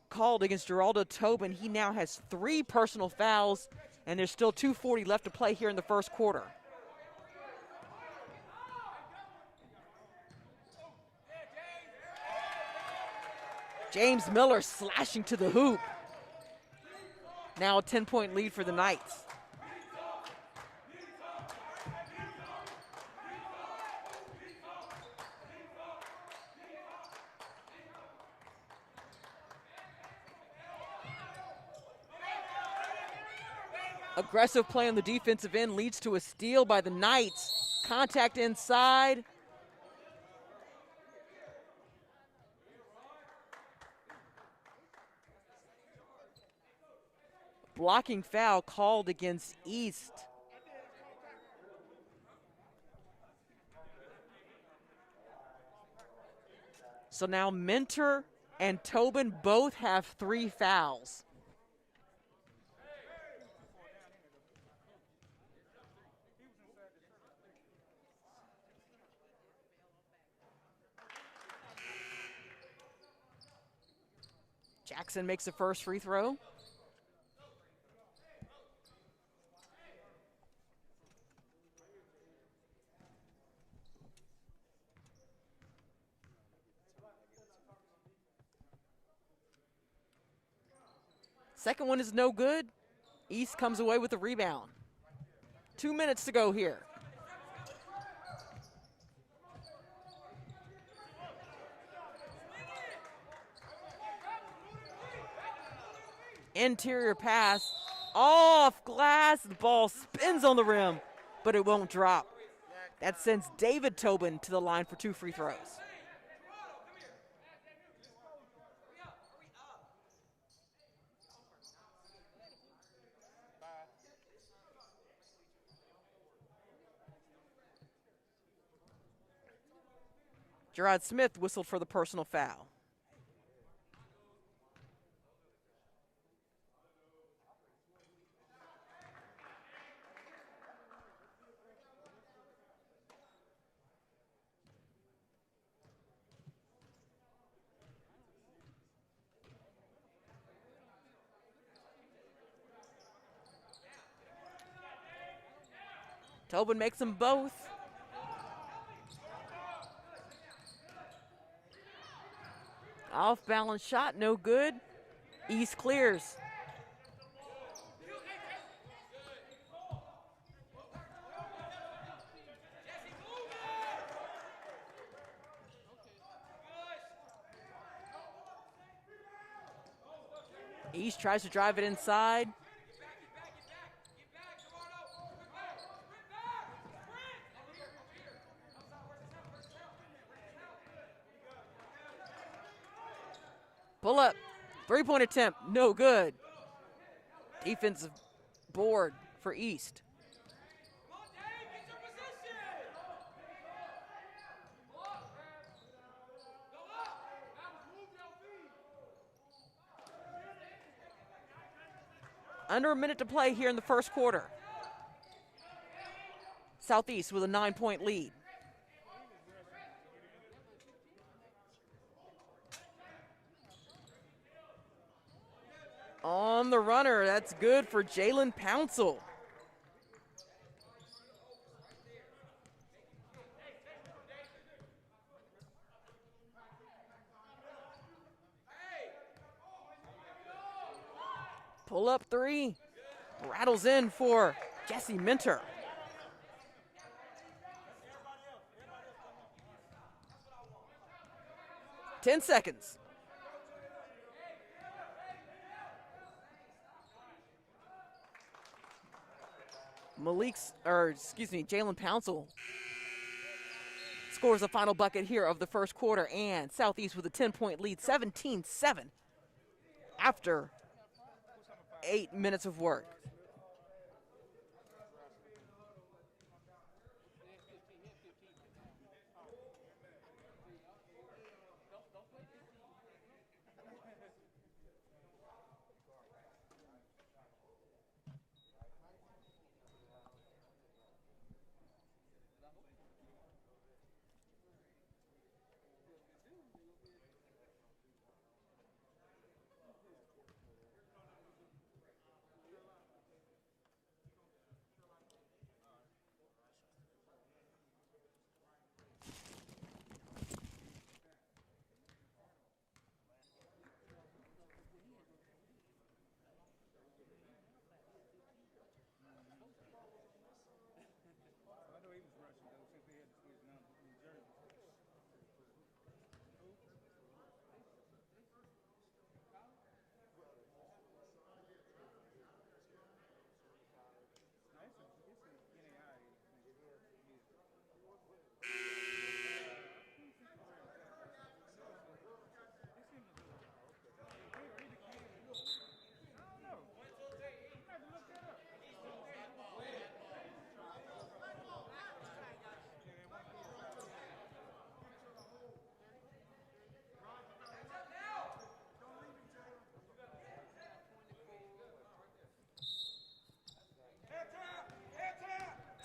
A: called against Geraldo Tobin. He now has 3 personal fouls, and there's still 2:40 left to play here in the first quarter. James Miller slashing to the hoop. Now a 10-point lead for the Knights. Aggressive play on the defensive end leads to a steal by the Knights. Contact inside. Blocking foul called against East. So now Mentor and Tobin both have 3 fouls. Jackson makes the first free throw. Second one is no good. East comes away with the rebound. 2 minutes to go here. Interior pass, off glass, the ball spins on the rim, but it won't drop. That sends David Tobin to the line for 2 free throws. Gerard Smith whistled for the personal foul. Tobin makes them both. Off balance shot, no good. East clears. East tries to drive it inside. Pull up, 3-point attempt, no good. Defensive board for East. Under a minute to play here in the first quarter. Southeast with a 9-point lead. On the runner, that's good for Jalen Pouncil. Pull up 3, rattles in for Jesse Mentor. Ten seconds. Jalen Pouncil scores the final bucket here of the first quarter, and Southeast with a 10-point lead, 17-7 after 8 minutes of work.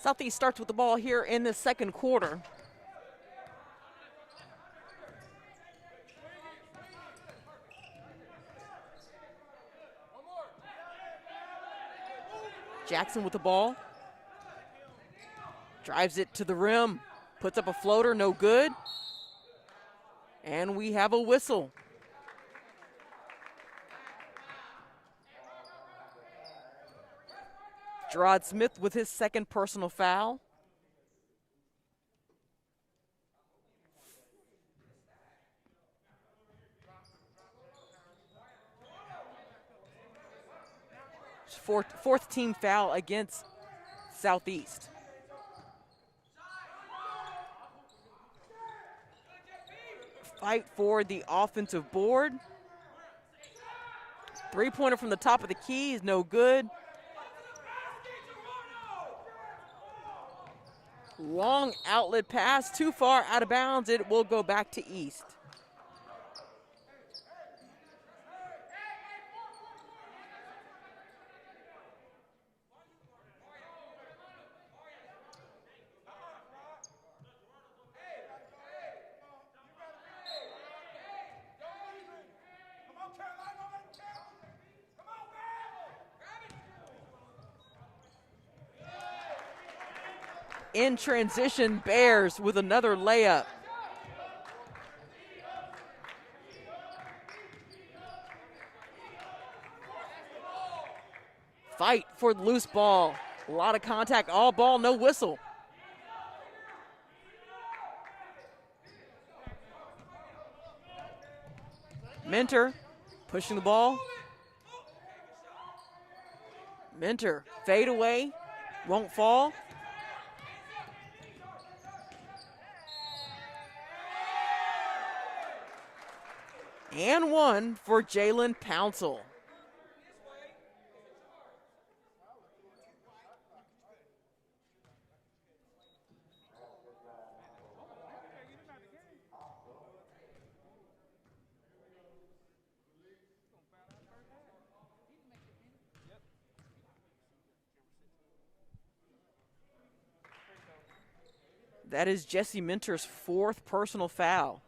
A: Southeast starts with the ball here in the second quarter. Jackson with the ball. Drives it to the rim. Puts up a floater, no good. And we have a whistle. Gerard Smith with his second personal foul. Fourth team foul against Southeast. Fight for the offensive board. Three-pointer from the top of the key is no good. Long outlet pass, too far out of bounds. It will go back to East. In transition, Bears with another layup. Fight for the loose ball. A lot of contact, all ball, no whistle. Mentor pushing the ball. Mentor, fade away, won't fall. And one for Jalen Pouncil. That is Jesse Mentor's fourth personal foul.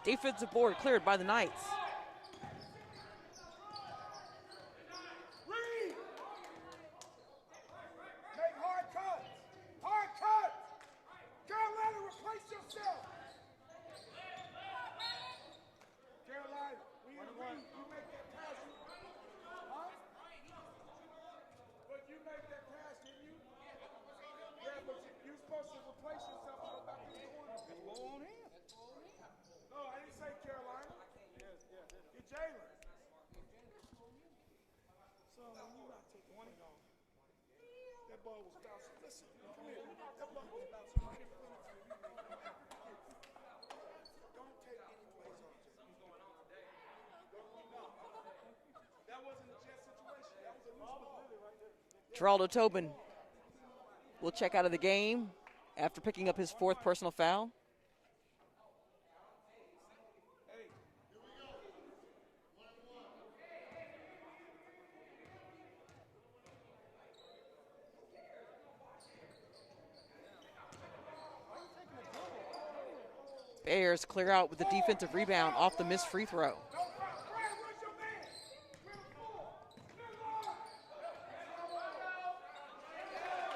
A: Defensive board cleared by the Knights.
C: Make hard cuts. Hard cuts. Carolina, replace yourself. Carolina, we agree. You make that pass. Huh? But you made that pass, didn't you? Yeah, but you're supposed to replace yourself and go back to the corner. Go on him. No, I didn't say Carolina. Get Jalen. So you not taking one off. That ball was bouncing. Listen, come here. That ball was bouncing right in front of you. Don't take any plays off. No, that wasn't a jet situation. That was a loose ball.
A: Geraldo Tobin will check out of the game after picking up his 4th personal foul. Bears clear out with the defensive rebound off the missed free throw.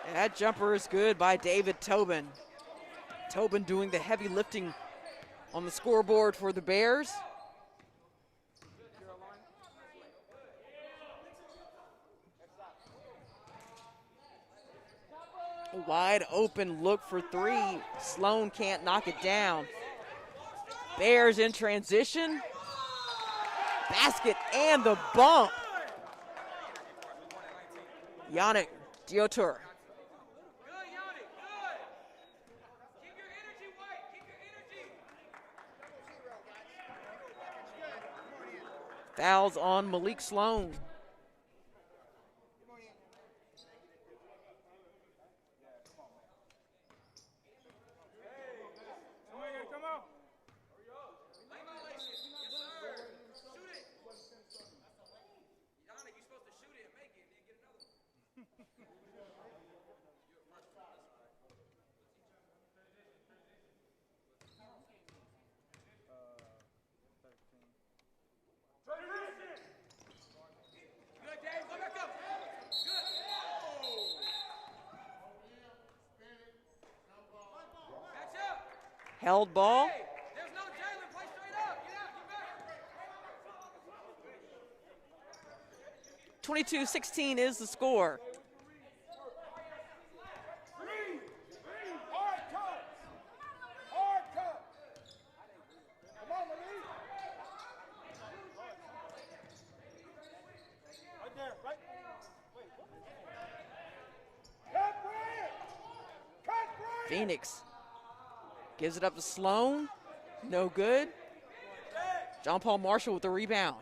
A: And that jumper is good by David Tobin. Tobin doing the heavy lifting on the scoreboard for the Bears. A wide open look for 3. Sloan can't knock it down. Bears in transition. Basket and the bump. Yannick Diotur. Fouls on Malik Sloan. Held ball.
C: There's no Jalen. Play straight up. Get out.
A: 22-16 is the score.
C: Hard cut. Hard cut. Come on, Malik. Right there. Right. Wait. Cut Bryant. Cut Bryant.
A: Phoenix gives it up to Sloan. No good. John Paul Marshall with the rebound.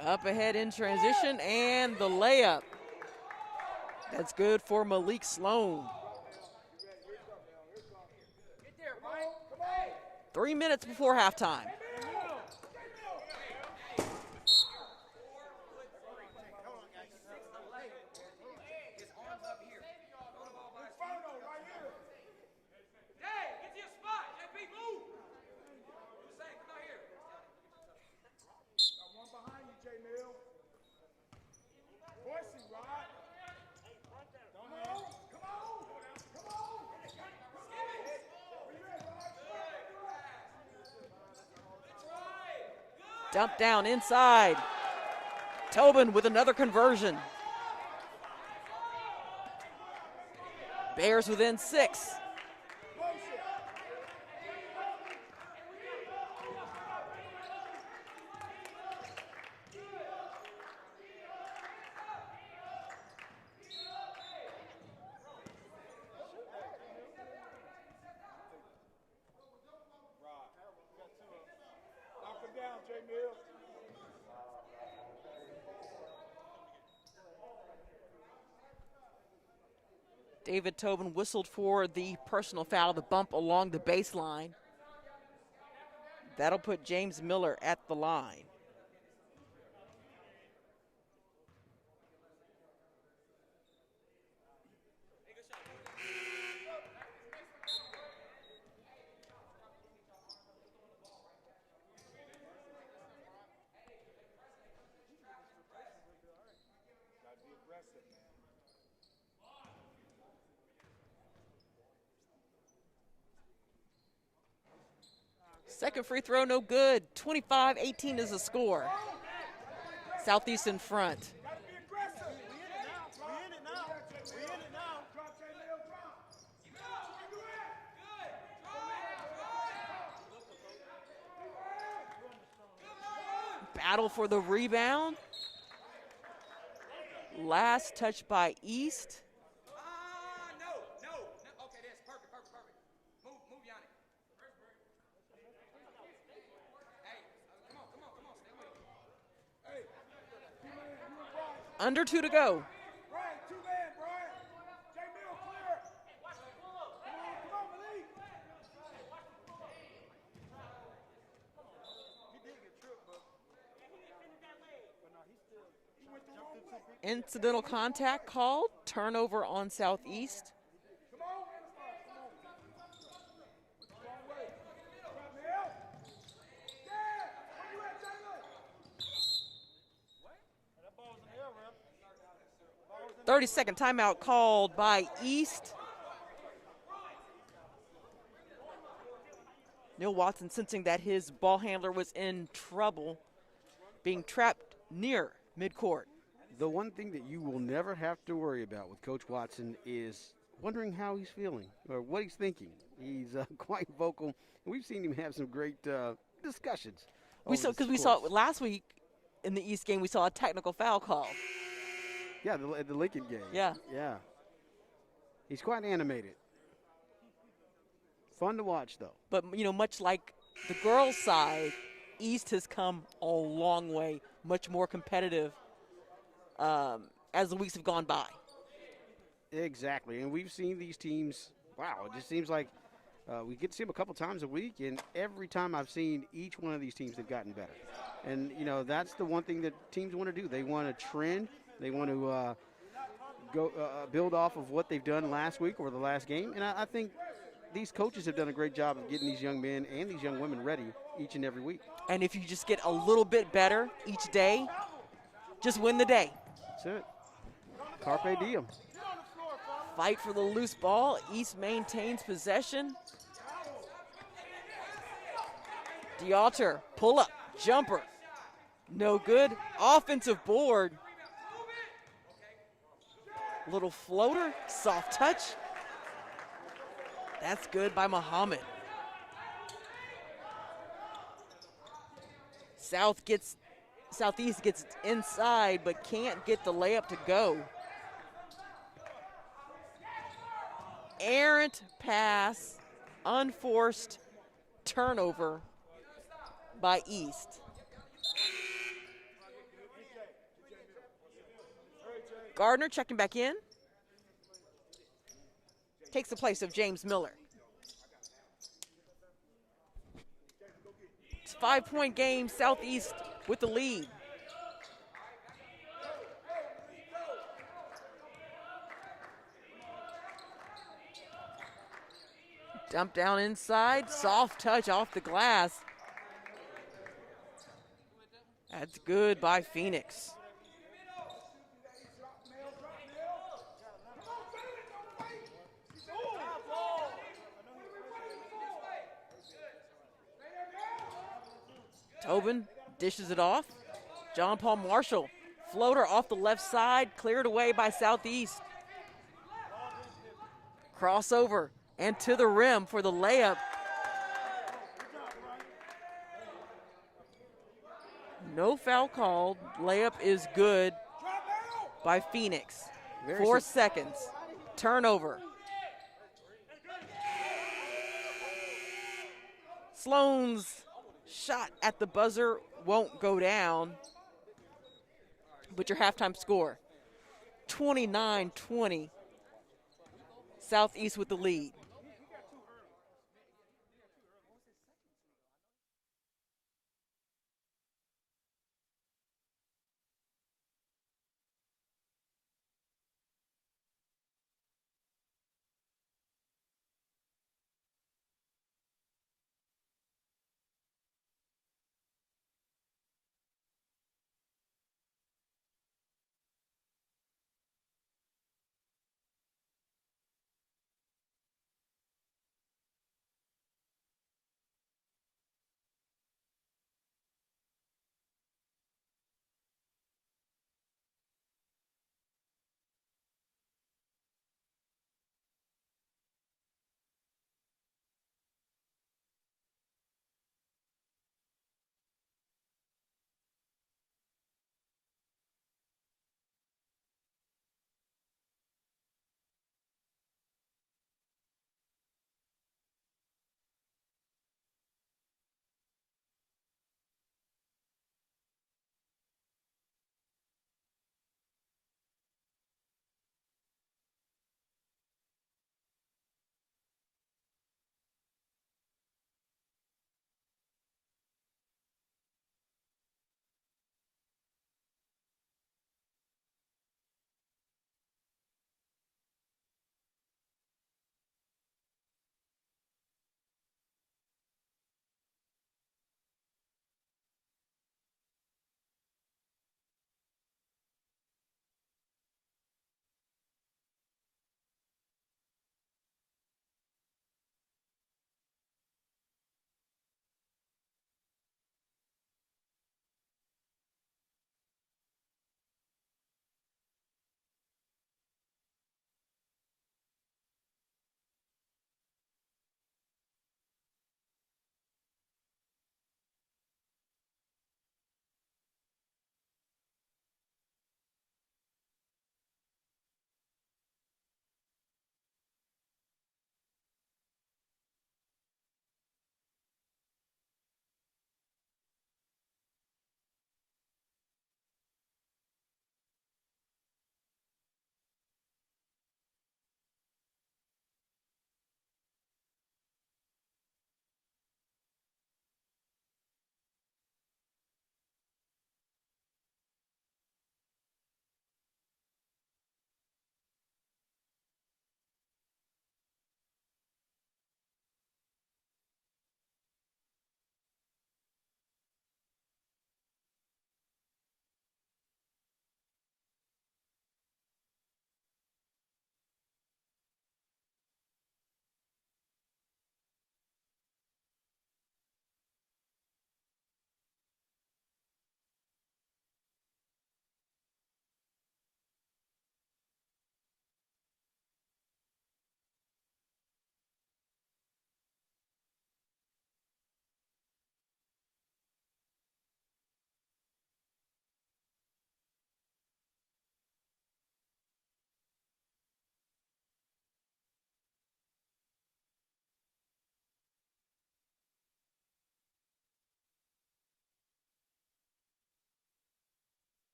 A: Up ahead in transition and the layup. That's good for Malik Sloan. 3 minutes before halftime. Dump down inside. Tobin with another conversion. Bears within 6. David Tobin whistled for the personal foul, the bump along the baseline. That'll put James Miller at the line. Second free throw, no good. 25-18 is the score. Southeast in front.
C: Gotta be aggressive. We in it now. We in it now. We in it now. Drop, J-Mill, drop.
A: Battle for the rebound. Last touch by East.
D: No. Okay, that's perfect. Move, Yanni. Hey, come on, stay with it.
A: Under 2 to go.
C: Brian, two-man, Brian. J-Mill, clear. Come on, Malik. He did get tripped, but no, he went the wrong way.
A: Incidental contact called. Turnover on Southeast.
C: Come on. Wrong way. Drop, Mill. Yeah. Where you at, J-Mill? That ball's in the air, ref.
A: 30-second timeout called by East. Neil Watson sensing that his ball handler was in trouble, being trapped near midcourt.
B: The one thing that you will never have to worry about with Coach Watson is wondering how he's feeling or what he's thinking. He's quite vocal. We've seen him have some great discussions.
A: We saw last week in the East game. We saw a technical foul call.
B: Yeah, the Lincoln game.
A: Yeah.
B: He's quite animated. Fun to watch, though.
A: But much like the girls' side, East has come a long way, much more competitive as the weeks have gone by.
B: Exactly, and we've seen these teams. Wow, it just seems like we get to see them a couple times a week, and every time I've seen each one of these teams, they've gotten better. And that's the one thing that teams want to do. They want to trend. They want to go build off of what they've done last week or the last game. And I think these coaches have done a great job of getting these young men and these young women ready each and every week.
A: And if you just get a little bit better each day, just win the day.
B: That's it. Carpe diem.
A: Fight for the loose ball. East maintains possession. DeAlter, pull up, jumper. No good. Offensive board. Little floater, soft touch. That's good by Muhammad. Southeast gets inside but can't get the layup to go. Errant pass, unforced turnover by East. Gardner checking back in. Takes the place of James Miller. It's a 5-point game, Southeast with the lead. Dump down inside, soft touch off the glass. That's good by Phoenix. Tobin dishes it off. John Paul Marshall, floater off the left side, cleared away by Southeast. Crossover and to the rim for the layup. No foul called. Layup is good by Phoenix. 4 seconds. Turnover. Sloan's shot at the buzzer won't go down. But your halftime score, 29-20. Southeast with the lead.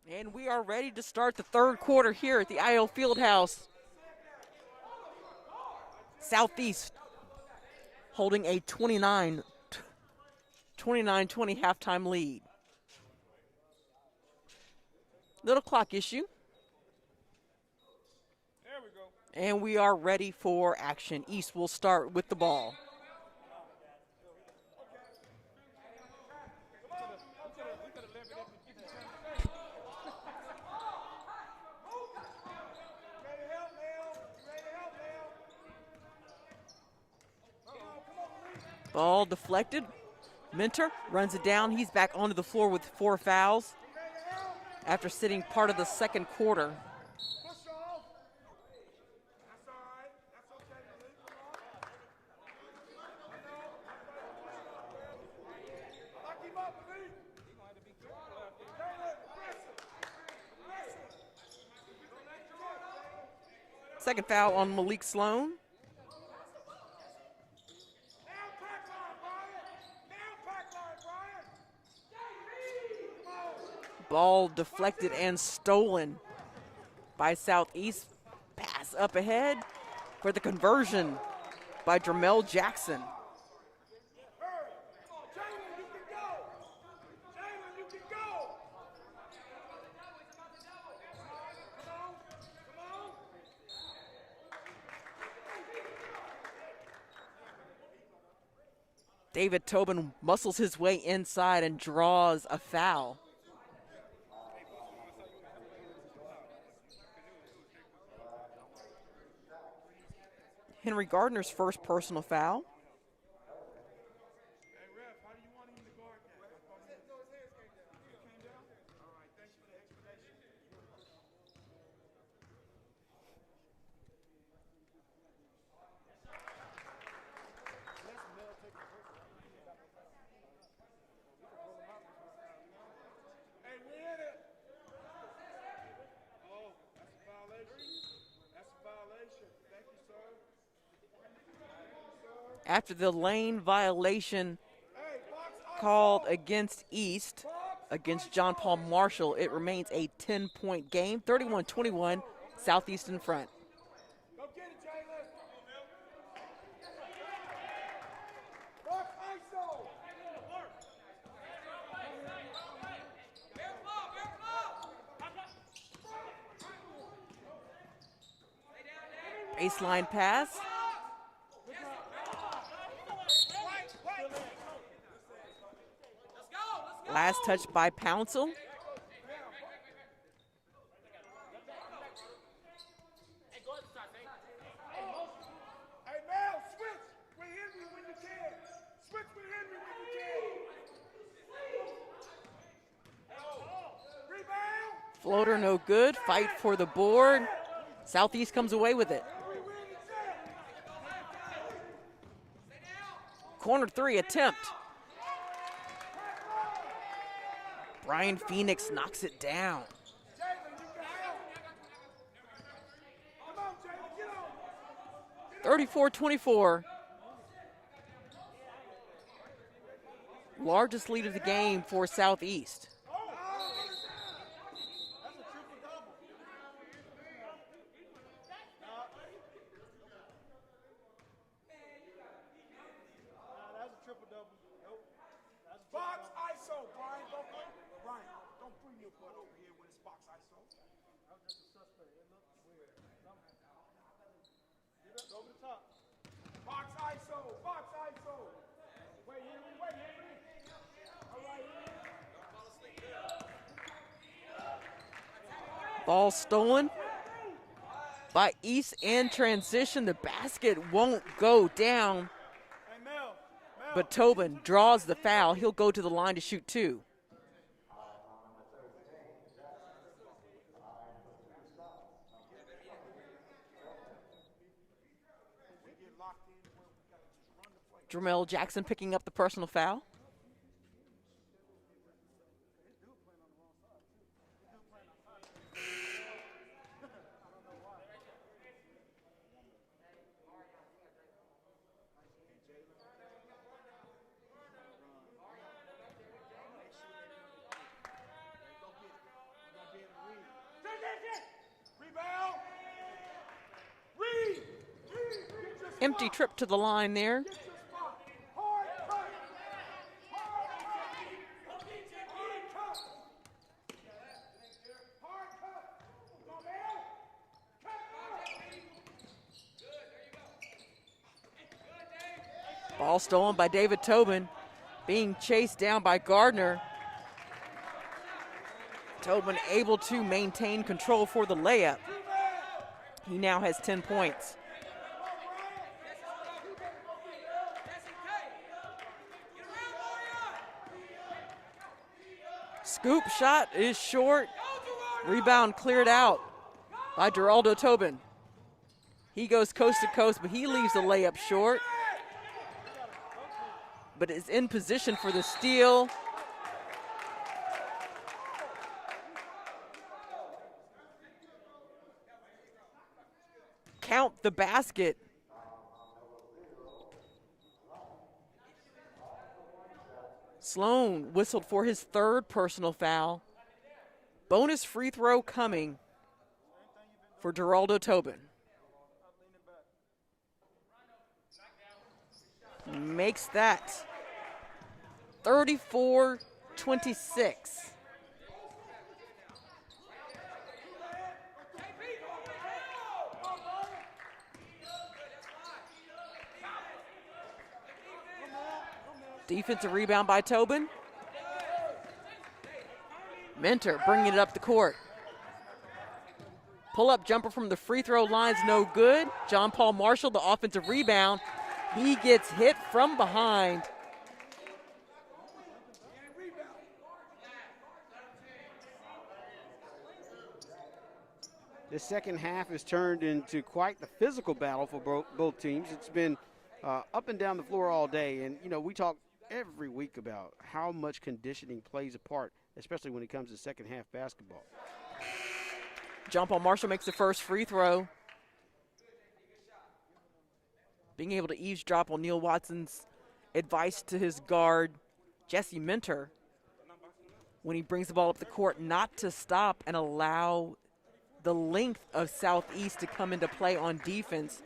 A: And we are ready to start the third quarter here at the IL Fieldhouse. Southeast holding a 29-20 halftime lead. Little clock issue.
C: There we go.
A: And we are ready for action. East will start with the ball.
C: We could have left it at the 50 cents. Ready to help, Leo? Ready to help, Leo? Come on, Malik.
A: Ball deflected. Mentor runs it down. He's back onto the floor with 4 fouls
C: Ready to help?
A: after sitting part of the second quarter.
C: Push off. That's all right. That's okay, Malik. Come on. I know. Lock him up, Malik. He's going to have to be careful out there. Jalen, aggressive. Aggressive. Don't let Jordan.
A: Second foul on Malik Sloan.
C: Now pack line, Brian. Now pack line, Brian. Come on.
A: Ball deflected and stolen by Southeast. Pass up ahead for the conversion by Dramel Jackson.
C: Hurry. Jalen, you can go. Jalen, you can go. Come on. Come on.
A: David Tobin muscles his way inside and draws a foul. Henry Gardner's first personal foul.
C: Hey, ref, how do you want him to guard that? No, his hands came down. It came down? All right, thanks for the explanation. Hey, we hit it. Oh, that's a violation. That's a violation. Thank you, sir.
A: After the lane violation
C: Hey, box ISO.
A: called against East, against John Paul Marshall, it remains a 10-point game, 31-21, Southeast in front.
C: Go get it, Jalen. Box ISO.
A: Baseline pass. Last touch by Pouncil.
C: Hey, Mel, switch with Henry when you can. Switch with Henry when you can. Rebound.
A: Floater no good. Fight for the board. Southeast comes away with it.
C: We win the set.
A: Corner 3 attempt. Brian Phoenix knocks it down.
C: Jalen, you can help. Come on, Jalen, get on.
A: 34-24. Largest lead of the game for Southeast.
C: Box ISO, Brian. Don't bring your butt over here when it's box ISO. That was just a suspect. It looked weird. Get up, over the top. Box ISO, box ISO. Wait, Henry, wait, Henry. All right, Henry.
A: Ball stolen by East in transition. The basket won't go down,
C: Hey, Mel.
A: but Tobin draws the foul. He'll go to the line to shoot 2. Dramel Jackson picking up the personal foul. Empty trip to the line there.
C: Get your spot. Hard cut. Hard cut. Hard cut. Come on, man. Cut.
A: Ball stolen by David Tobin, being chased down by Gardner. Tobin able to maintain control for the layup. He now has 10 points. Scoop shot is short. Rebound cleared out by Geraldo Tobin. He goes coast to coast, but he leaves the layup short. But is in position for the steal. Count the basket. Sloan whistled for his third personal foul. Bonus free throw coming for Geraldo Tobin. Makes that 34-26. Defensive rebound by Tobin. Mentor bringing it up the court. Pull-up jumper from the free throw line's no good. John Paul Marshall, the offensive rebound. He gets hit from behind.
B: The second half has turned into quite the physical battle for both teams. It's been up and down the floor all day. And, you know, we talk every week about how much conditioning plays a part, especially when it comes to second half basketball.
A: John Paul Marshall makes the first free throw. Being able to eavesdrop on Neil Watson's advice to his guard, Jesse Mentor, when he brings the ball up the court, not to stop and allow the length of Southeast to come into play on defense.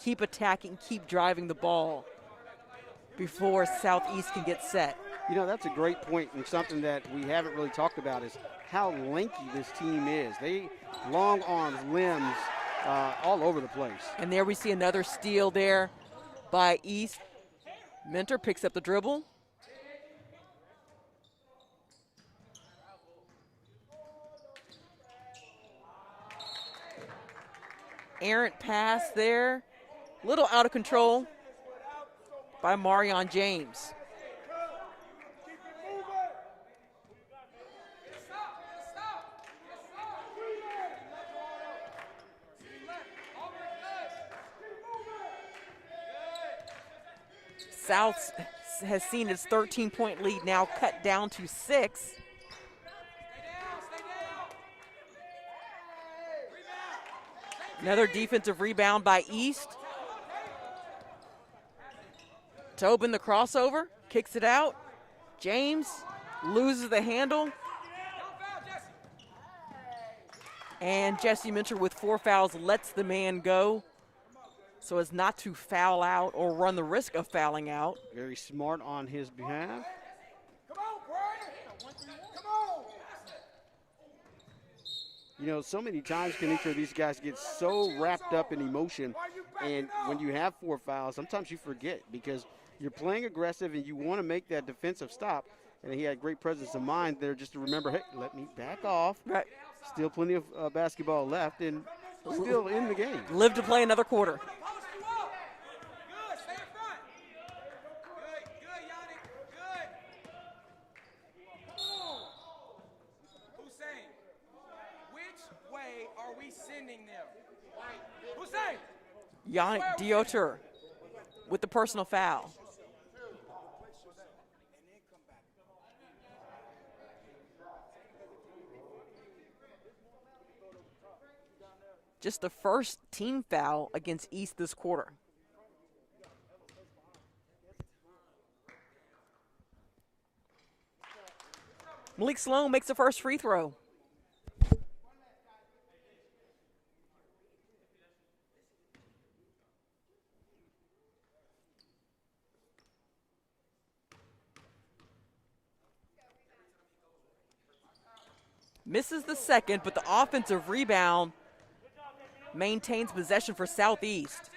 A: Keep attacking, keep driving the ball before Southeast can get set.
B: You know, that's a great point, and something that we haven't really talked about is how lanky this team is. They long arms, limbs, all over the place.
A: And there we see another steal there by East. Mentor picks up the dribble. Errant pass there. Little out of control by Marion James. South has seen its 13-point lead now cut down to 6. Another defensive rebound by East. Tobin the crossover, kicks it out. James loses the handle. And Jesse Mentor with 4 fouls lets the man go so as not to foul out or run the risk of fouling out.
B: Very smart on his behalf.
C: Come on, Brian. Come on.
B: You know, so many times can each of these guys get so wrapped up in emotion, and when you have 4 fouls, sometimes you forget because you're playing aggressive and you want to make that defensive stop, and he had great presence of mind there just to remember, hey, let me back off.
A: Right.
B: Still plenty of basketball left and still in the game.
A: Live to play another quarter.
D: Good, stay in front. Good, Yannick. Good. Hussein, which way are we sending them? Hussein!
A: Yannick Diotur with the personal foul. Just the first team foul against East this quarter. Malik Sloan makes the first free throw. Misses the second, but the offensive rebound maintains possession for Southeast.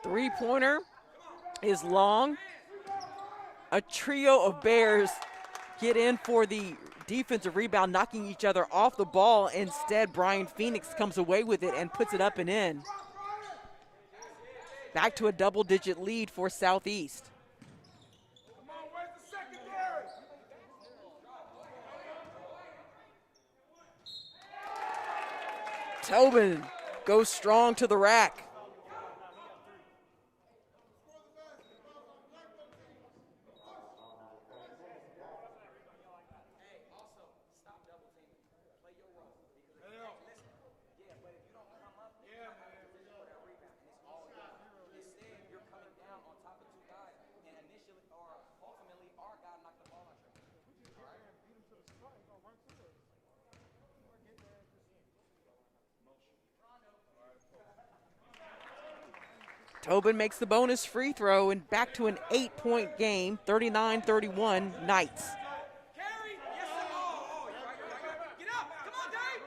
A: Three-pointer is long. A trio of Bears get in for the defensive rebound, knocking each other off the ball. Instead, Brian Phoenix comes away with it and puts it up and in. Back to a double-digit lead for Southeast.
C: Come on, where's the secondary?
A: Tobin goes strong to the rack. Tobin makes the bonus free throw and back to an 8-point game, 39-31 Knights.
D: Carry. Yes, sir. Oh, you're right. Get up. Come on, Dave.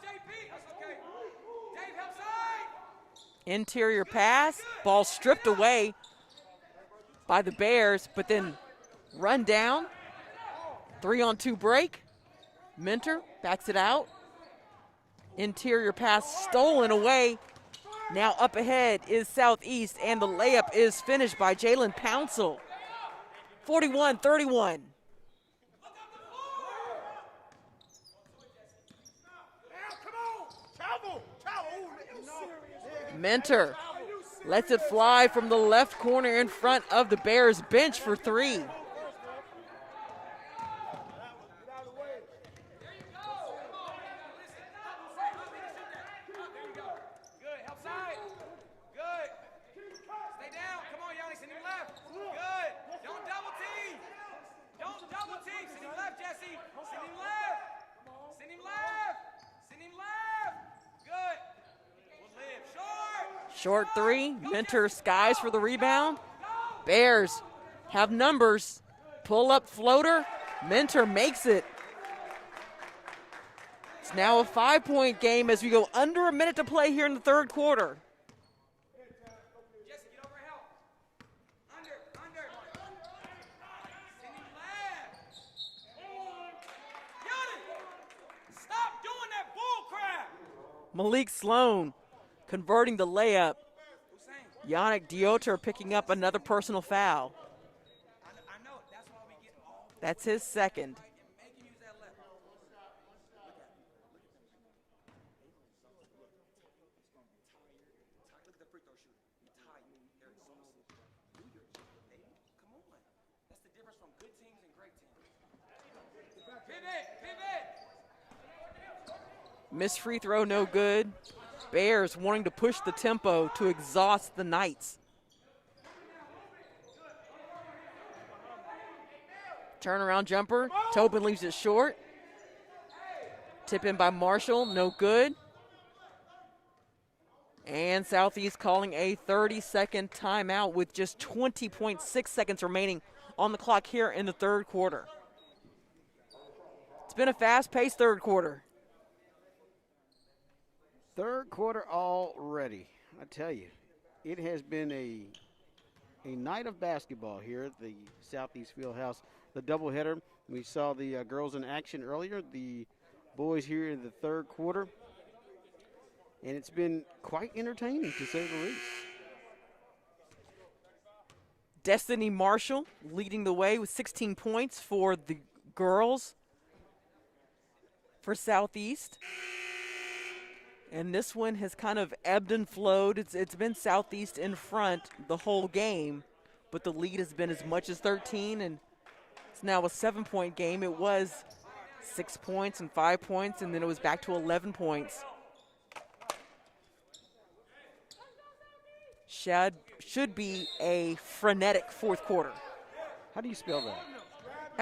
D: JP. That's okay. Dave, help side.
A: Interior pass, ball stripped away by the Bears, but then run down. 3-on-2 break. Mentor backs it out. Interior pass stolen away. Now up ahead is Southeast, and the layup is finished by Jalen Pouncil. 41-31. Mentor lets it fly from the left corner in front of the Bears bench for three. Short three, Mentor skies for the rebound. Bears have numbers. Pull up floater, Mentor makes it. It's now a 5-point game as we go under a minute to play here in the third quarter.
D: Jesse, get over and help. Under. Cindy Lab. Yanni, stop doing that bull crap.
A: Malik Sloan converting the layup. Yannick Dioter picking up another personal foul.
D: I know. That's why we get all
A: That's his second.
D: and make him use that left. Look at the free throw shooter. He's tired. They're exhausted. Do your job, baby. Come on. That's the difference from good teams and great teams. Pivot.
A: Missed free throw, no good. Bears wanting to push the tempo to exhaust the Knights. Turnaround jumper. Tobin leaves it short. Tip in by Marshall, no good. And Southeast calling a 30-second timeout with just 20.6 seconds remaining on the clock here in the third quarter. It's been a fast-paced third quarter.
B: Third quarter already. I tell you, it has been a night of basketball here at the Southeast Fieldhouse. The doubleheader. We saw the girls in action earlier, the boys here in the third quarter. And it's been quite entertaining, to say the least.
A: Destiny Marshall leading the way with 16 points for the girls for Southeast. And this one has kind of ebbed and flowed. It's been Southeast in front the whole game, but the lead has been as much as 13, and it's now a 7-point game. It was 6 points and 5 points, and then it was back to 11 points. Should be a frenetic fourth quarter.
B: How do you spell that?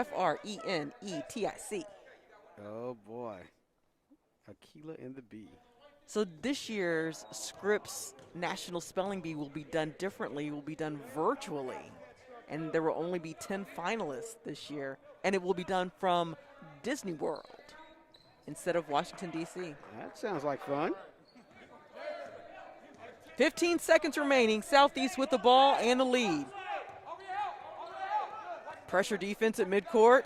A: Frenetic.
B: Oh, boy. Aquila and the Bee.
A: So this year's Scripps National Spelling Bee will be done differently. It will be done virtually. And there will only be 10 finalists this year. And it will be done from Disney World instead of Washington, D.C.
B: That sounds like fun.
A: 15 seconds remaining. Southeast with the ball and the lead. Pressure defense at midcourt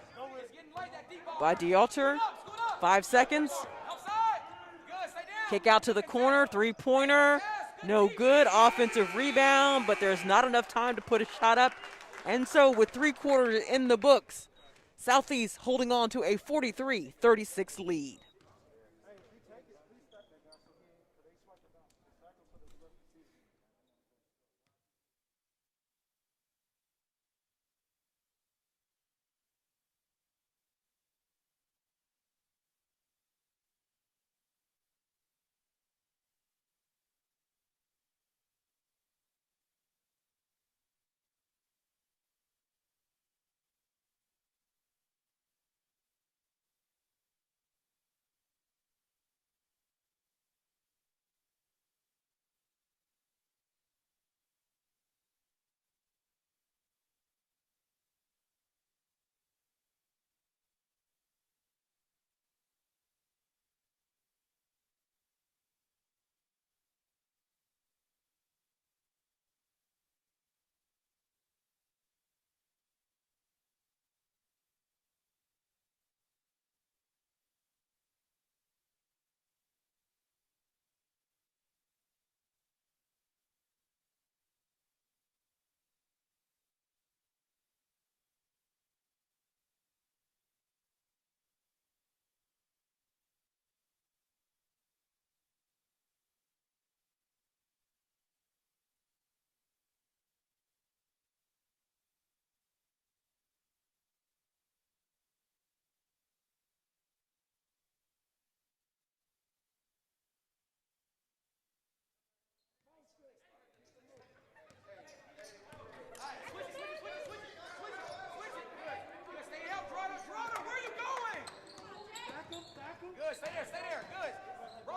A: by DeAlter. 5 seconds. Kick out to the corner. Three-pointer. No good. Offensive rebound, but there's not enough time to put a shot up. And so with 3 quarters in the books, Southeast holding on to a 43-36 lead.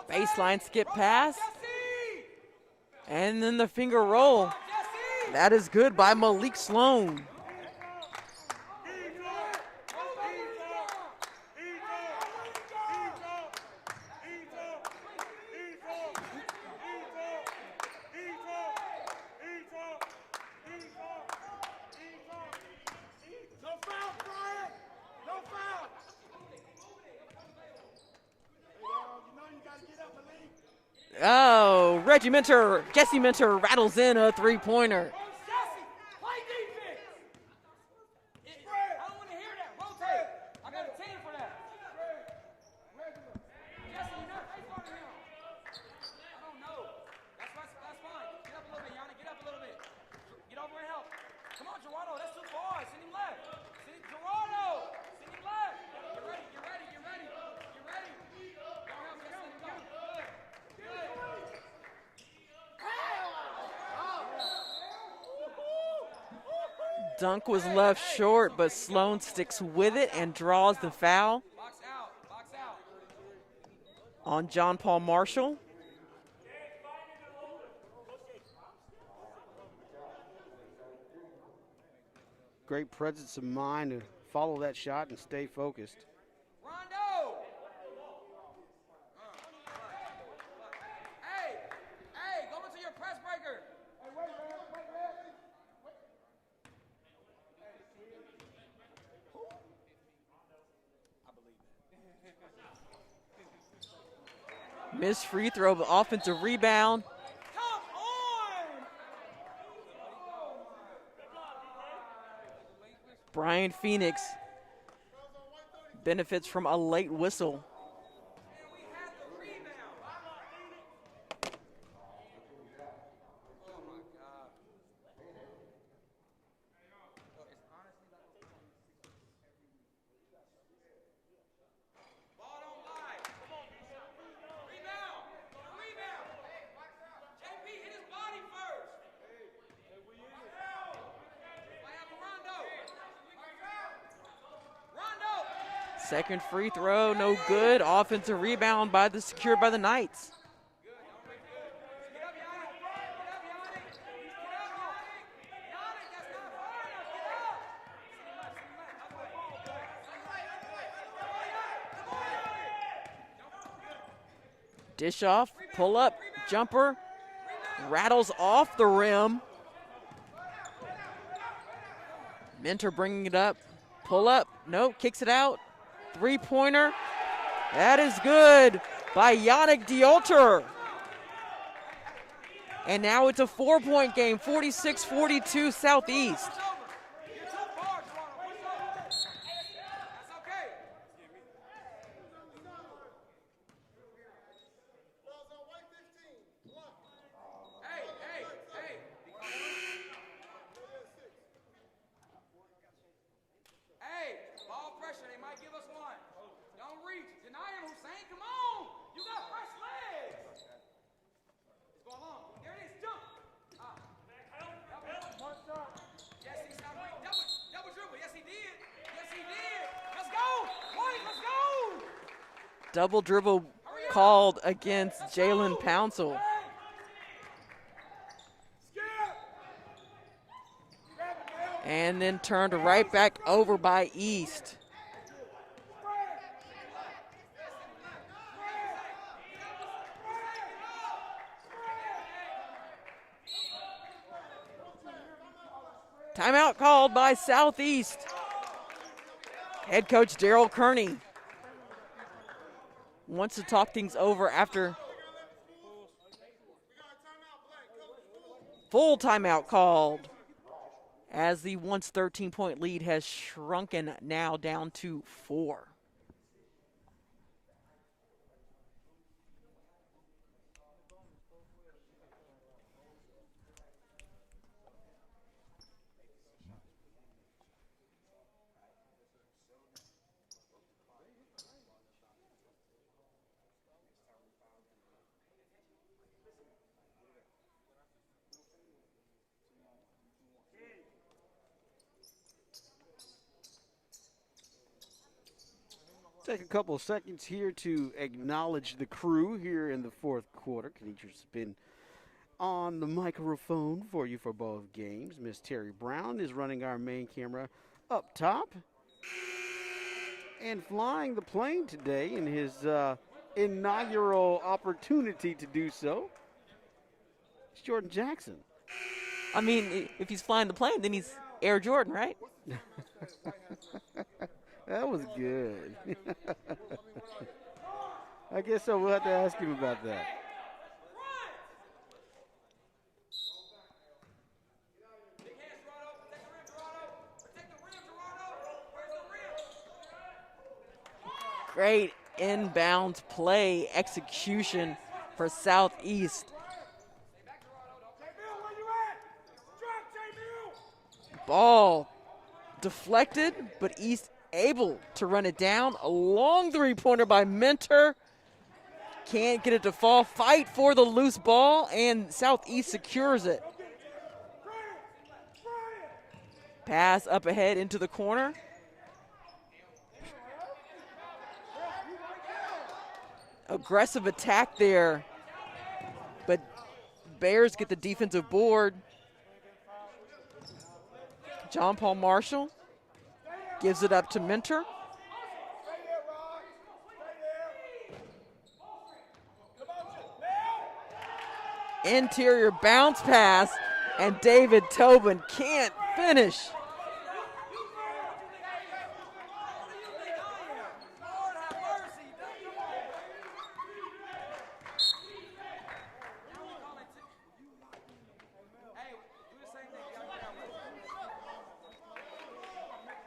A: Baseline skip pass. And then the finger roll. That is good by Malik Sloan. Oh, Reggie Minter, Jesse Minter rattles in a three-pointer. Dunk was left short, but Sloan sticks with it and draws the foul on John Paul Marshall.
B: Great presence of mind to follow that shot and stay focused.
D: Rondo! Hey, go into your press breaker.
A: Missed free throw, but offensive rebound.
D: Come on!
A: Brian Phoenix benefits from a late whistle.
D: We had the rebound. Oh my God. Ball don't lie. Rebound. JP hit his body first. I have a Rondo.
A: Second free throw, no good. Offensive rebound secured by the Knights. Dish off, pull up, jumper, rattles off the rim. Mentor bringing it up, pull up, nope, kicks it out. Three-pointer, that is good by Yannick Diolter. And now it's a 4-point game, 46-42 Southeast. Double dribble called against Jalen Pouncil. And then turned right back over by East. Timeout called by Southeast. Head coach Daryl Kearney wants to talk things over after full timeout called, as the once 13-point lead has shrunken now down to 4.
B: Take a couple of seconds here to acknowledge the crew here in the fourth quarter. Kenicia's been on the microphone for you for both games. Miss Terry Brown is running our main camera up top. And flying the plane today in his inaugural opportunity to do so, it's Jordan Jackson.
A: I mean, if he's flying the plane, then he's Air Jordan, right?
B: That was good. I guess so. We'll have to ask him about that.
A: Great inbound play execution for Southeast. Ball deflected, but East able to run it down. A long three-pointer by Mentor. Can't get it to fall. Fight for the loose ball, and Southeast secures it. Pass up ahead into the corner. Aggressive attack there, but Bears get the defensive board. John Paul Marshall gives it up to Mentor. Interior bounce pass, and David Tobin can't finish.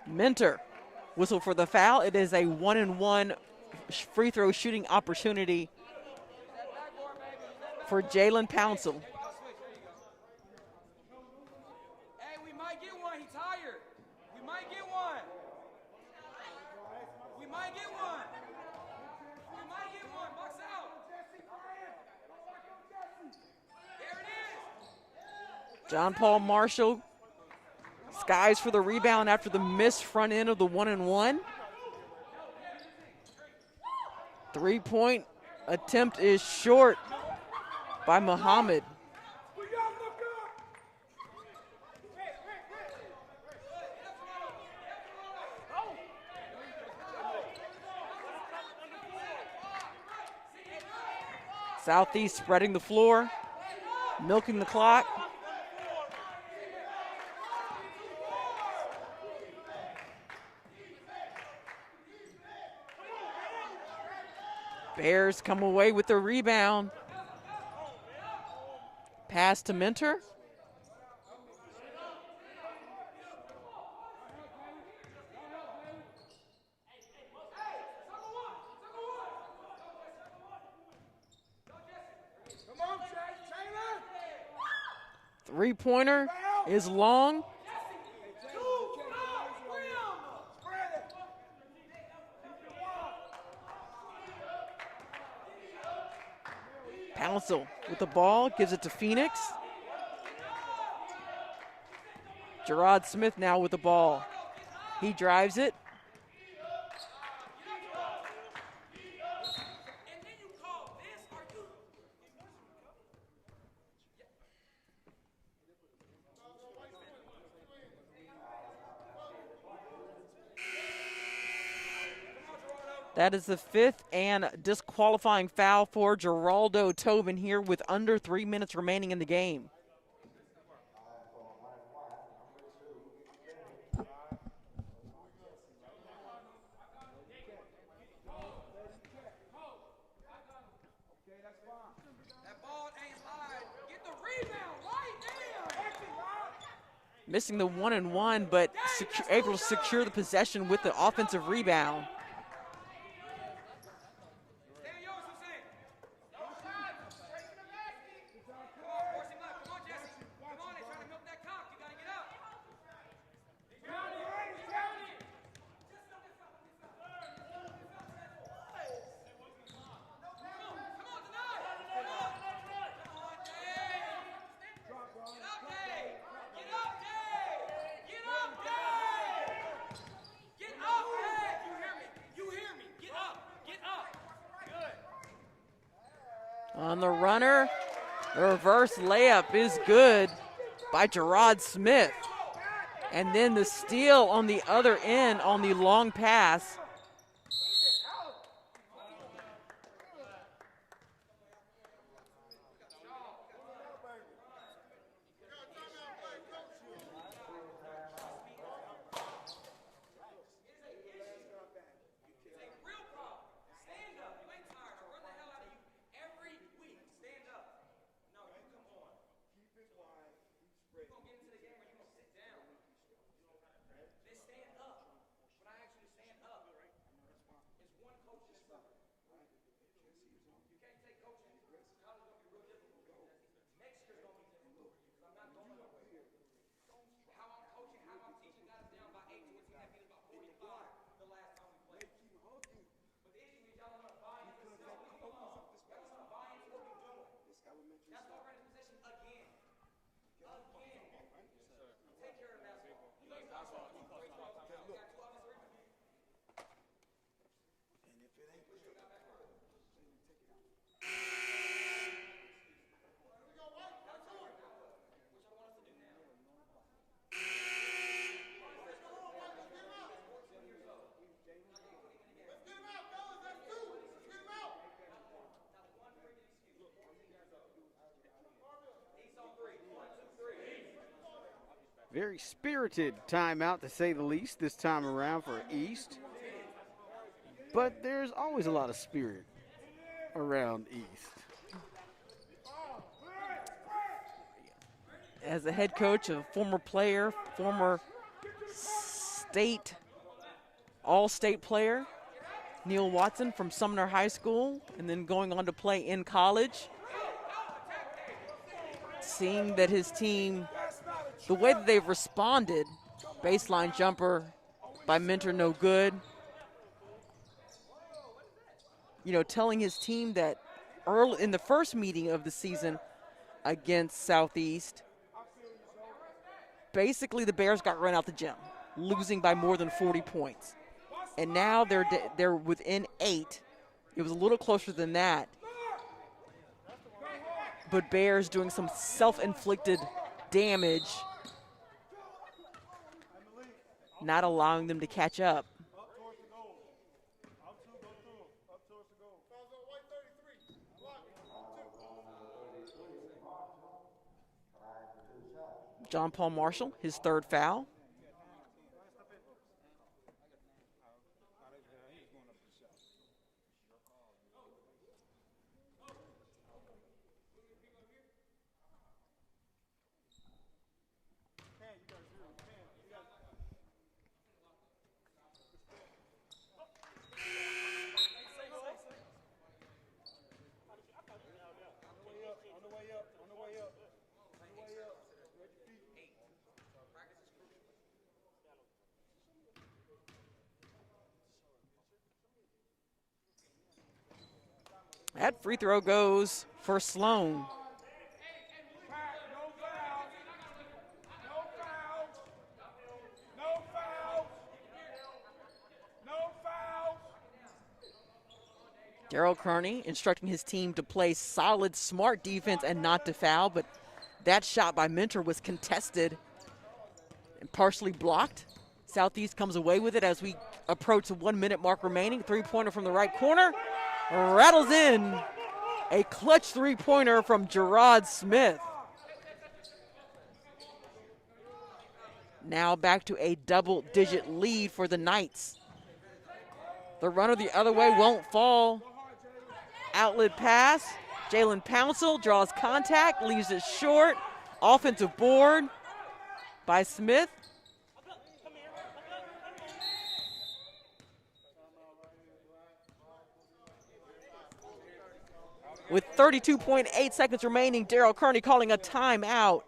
A: Mentor whistle for the foul. It is a 1-and-1 free throw shooting opportunity for Jalen Pouncil.
D: Hey, we might get one. He's tired. We might get one. We might get one. We might get one. Box out. There it is.
A: John Paul Marshall skies for the rebound after the missed front end of the 1-and-1. Three-point attempt is short by Muhammad.
C: We got to look up.
A: Southeast spreading the floor, milking the clock. Bears come away with the rebound. Pass to Mentor.
C: Come on, Taylor.
A: Three-pointer is long. Pouncil with the ball, gives it to Phoenix. Gerard Smith now with the ball. He drives it. That is the fifth and disqualifying foul for Geraldo Tobin here with under 3 minutes remaining in the game.
D: That ball ain't slide. Get the rebound right there.
A: Missing the 1-and-1, but able to secure the possession with the offensive rebound.
D: Stand yours, Hussein. Come on, force him up. Come on, Jesse. Come on, they're trying to milk that cock. You gotta get up.
A: On the runner, the reverse layup is good by Gerard Smith. And then the steal on the other end on the long pass.
B: Very spirited timeout, to say the least, this time around for East. But there's always a lot of spirit around East.
A: As a head coach, a former player, former state, all-state player, Neil Watson from Sumner High School, and then going on to play in college. Seeing that his team, the way that they've responded, baseline jumper by Mentor, no good. You know, telling his team that early in the first meeting of the season against Southeast, basically the Bears got run out the gym, losing by more than 40 points. And now they're within 8 It was a little closer than that. But Bears doing some self-inflicted damage, not allowing them to catch up.
C: Up towards the goal. Up two, go through. Up towards the goal. Fouls on white 33. Block.
A: John Paul Marshall, his third foul. That free throw goes for Sloan.
C: Pat, no fouls. No fouls. No fouls. No fouls.
A: Daryl Kearney instructing his team to play solid, smart defense and not to foul, but that shot by Mentor was contested and partially blocked. Southeast comes away with it as we approach the 1 minute mark remaining. Three-pointer from the right corner. Rattles in a clutch three-pointer from Gerard Smith. Now back to a double-digit lead for the Knights. The runner the other way won't fall. Outlet pass. Jalen Pouncil draws contact, leaves it short. Offensive board by Smith. With 32.8 seconds remaining, Daryl Kearney calling a timeout.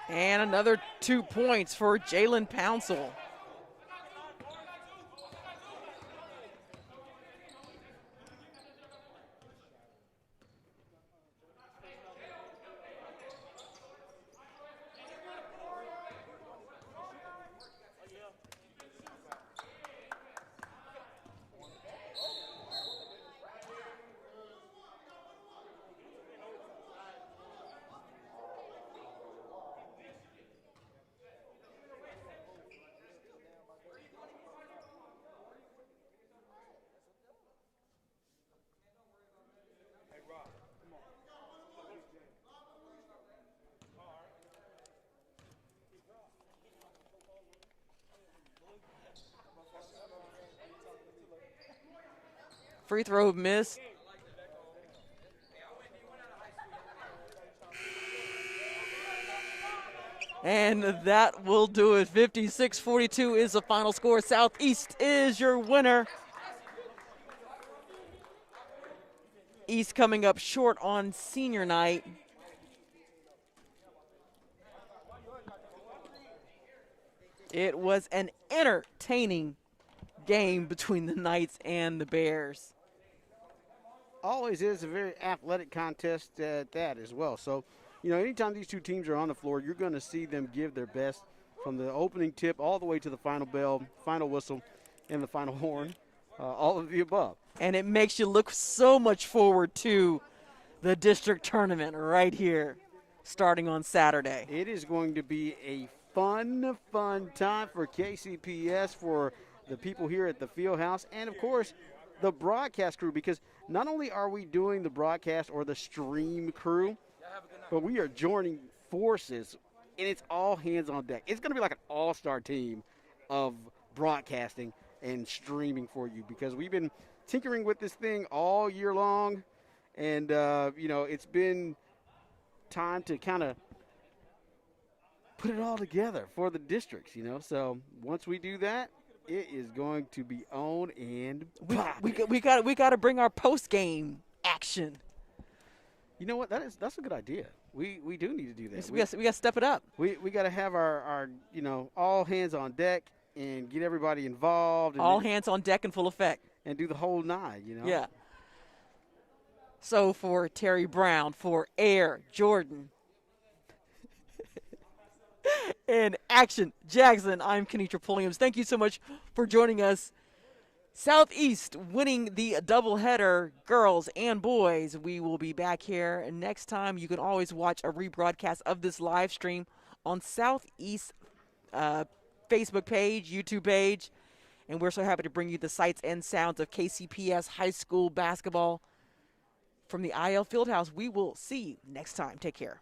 A: And another 2 points for Jalen Pouncil. Free throw miss. And that will do it. 56-42 is the final score. Southeast is your winner. East coming up short on senior night. It was an entertaining game between the Knights and the Bears.
B: always is a very athletic contest at that as well. So, anytime these two teams are on the floor, you're going to see them give their best from the opening tip all the way to the final bell, final whistle, and the final horn, all of the above.
A: And it makes you look so much forward to the district tournament right here starting on Saturday.
B: It is going to be a fun time for KCPS, for the people here at the field house, and, of course, the broadcast crew, because not only are we doing the broadcast or the stream crew, but we are joining forces, and it's all hands on deck. It's going to be like an all-star team of broadcasting and streaming for you, because we've been tinkering with this thing all year long, and, it's been time to kind of put it all together for the districts, So once we do that, it is going to be on and
A: We got to bring our post-game action.
B: You know what? That's a good idea. We do need to do that.
A: We got to step it up.
B: We got to have our all hands on deck and get everybody involved. And
A: All hands on deck in full effect.
B: And do the whole nine,
A: Yeah. So for Terry Brown, for Air Jordan, and Action Jackson, I'm Kenitra Pulliams. Thank you so much for joining us. Southeast winning the doubleheader, girls and boys. We will be back here next time. You can always watch a rebroadcast of this live stream on Southeast Facebook page, YouTube page. And we're so happy to bring you the sights and sounds of KCPS high school basketball from the IL Fieldhouse. We will see you next time. Take care.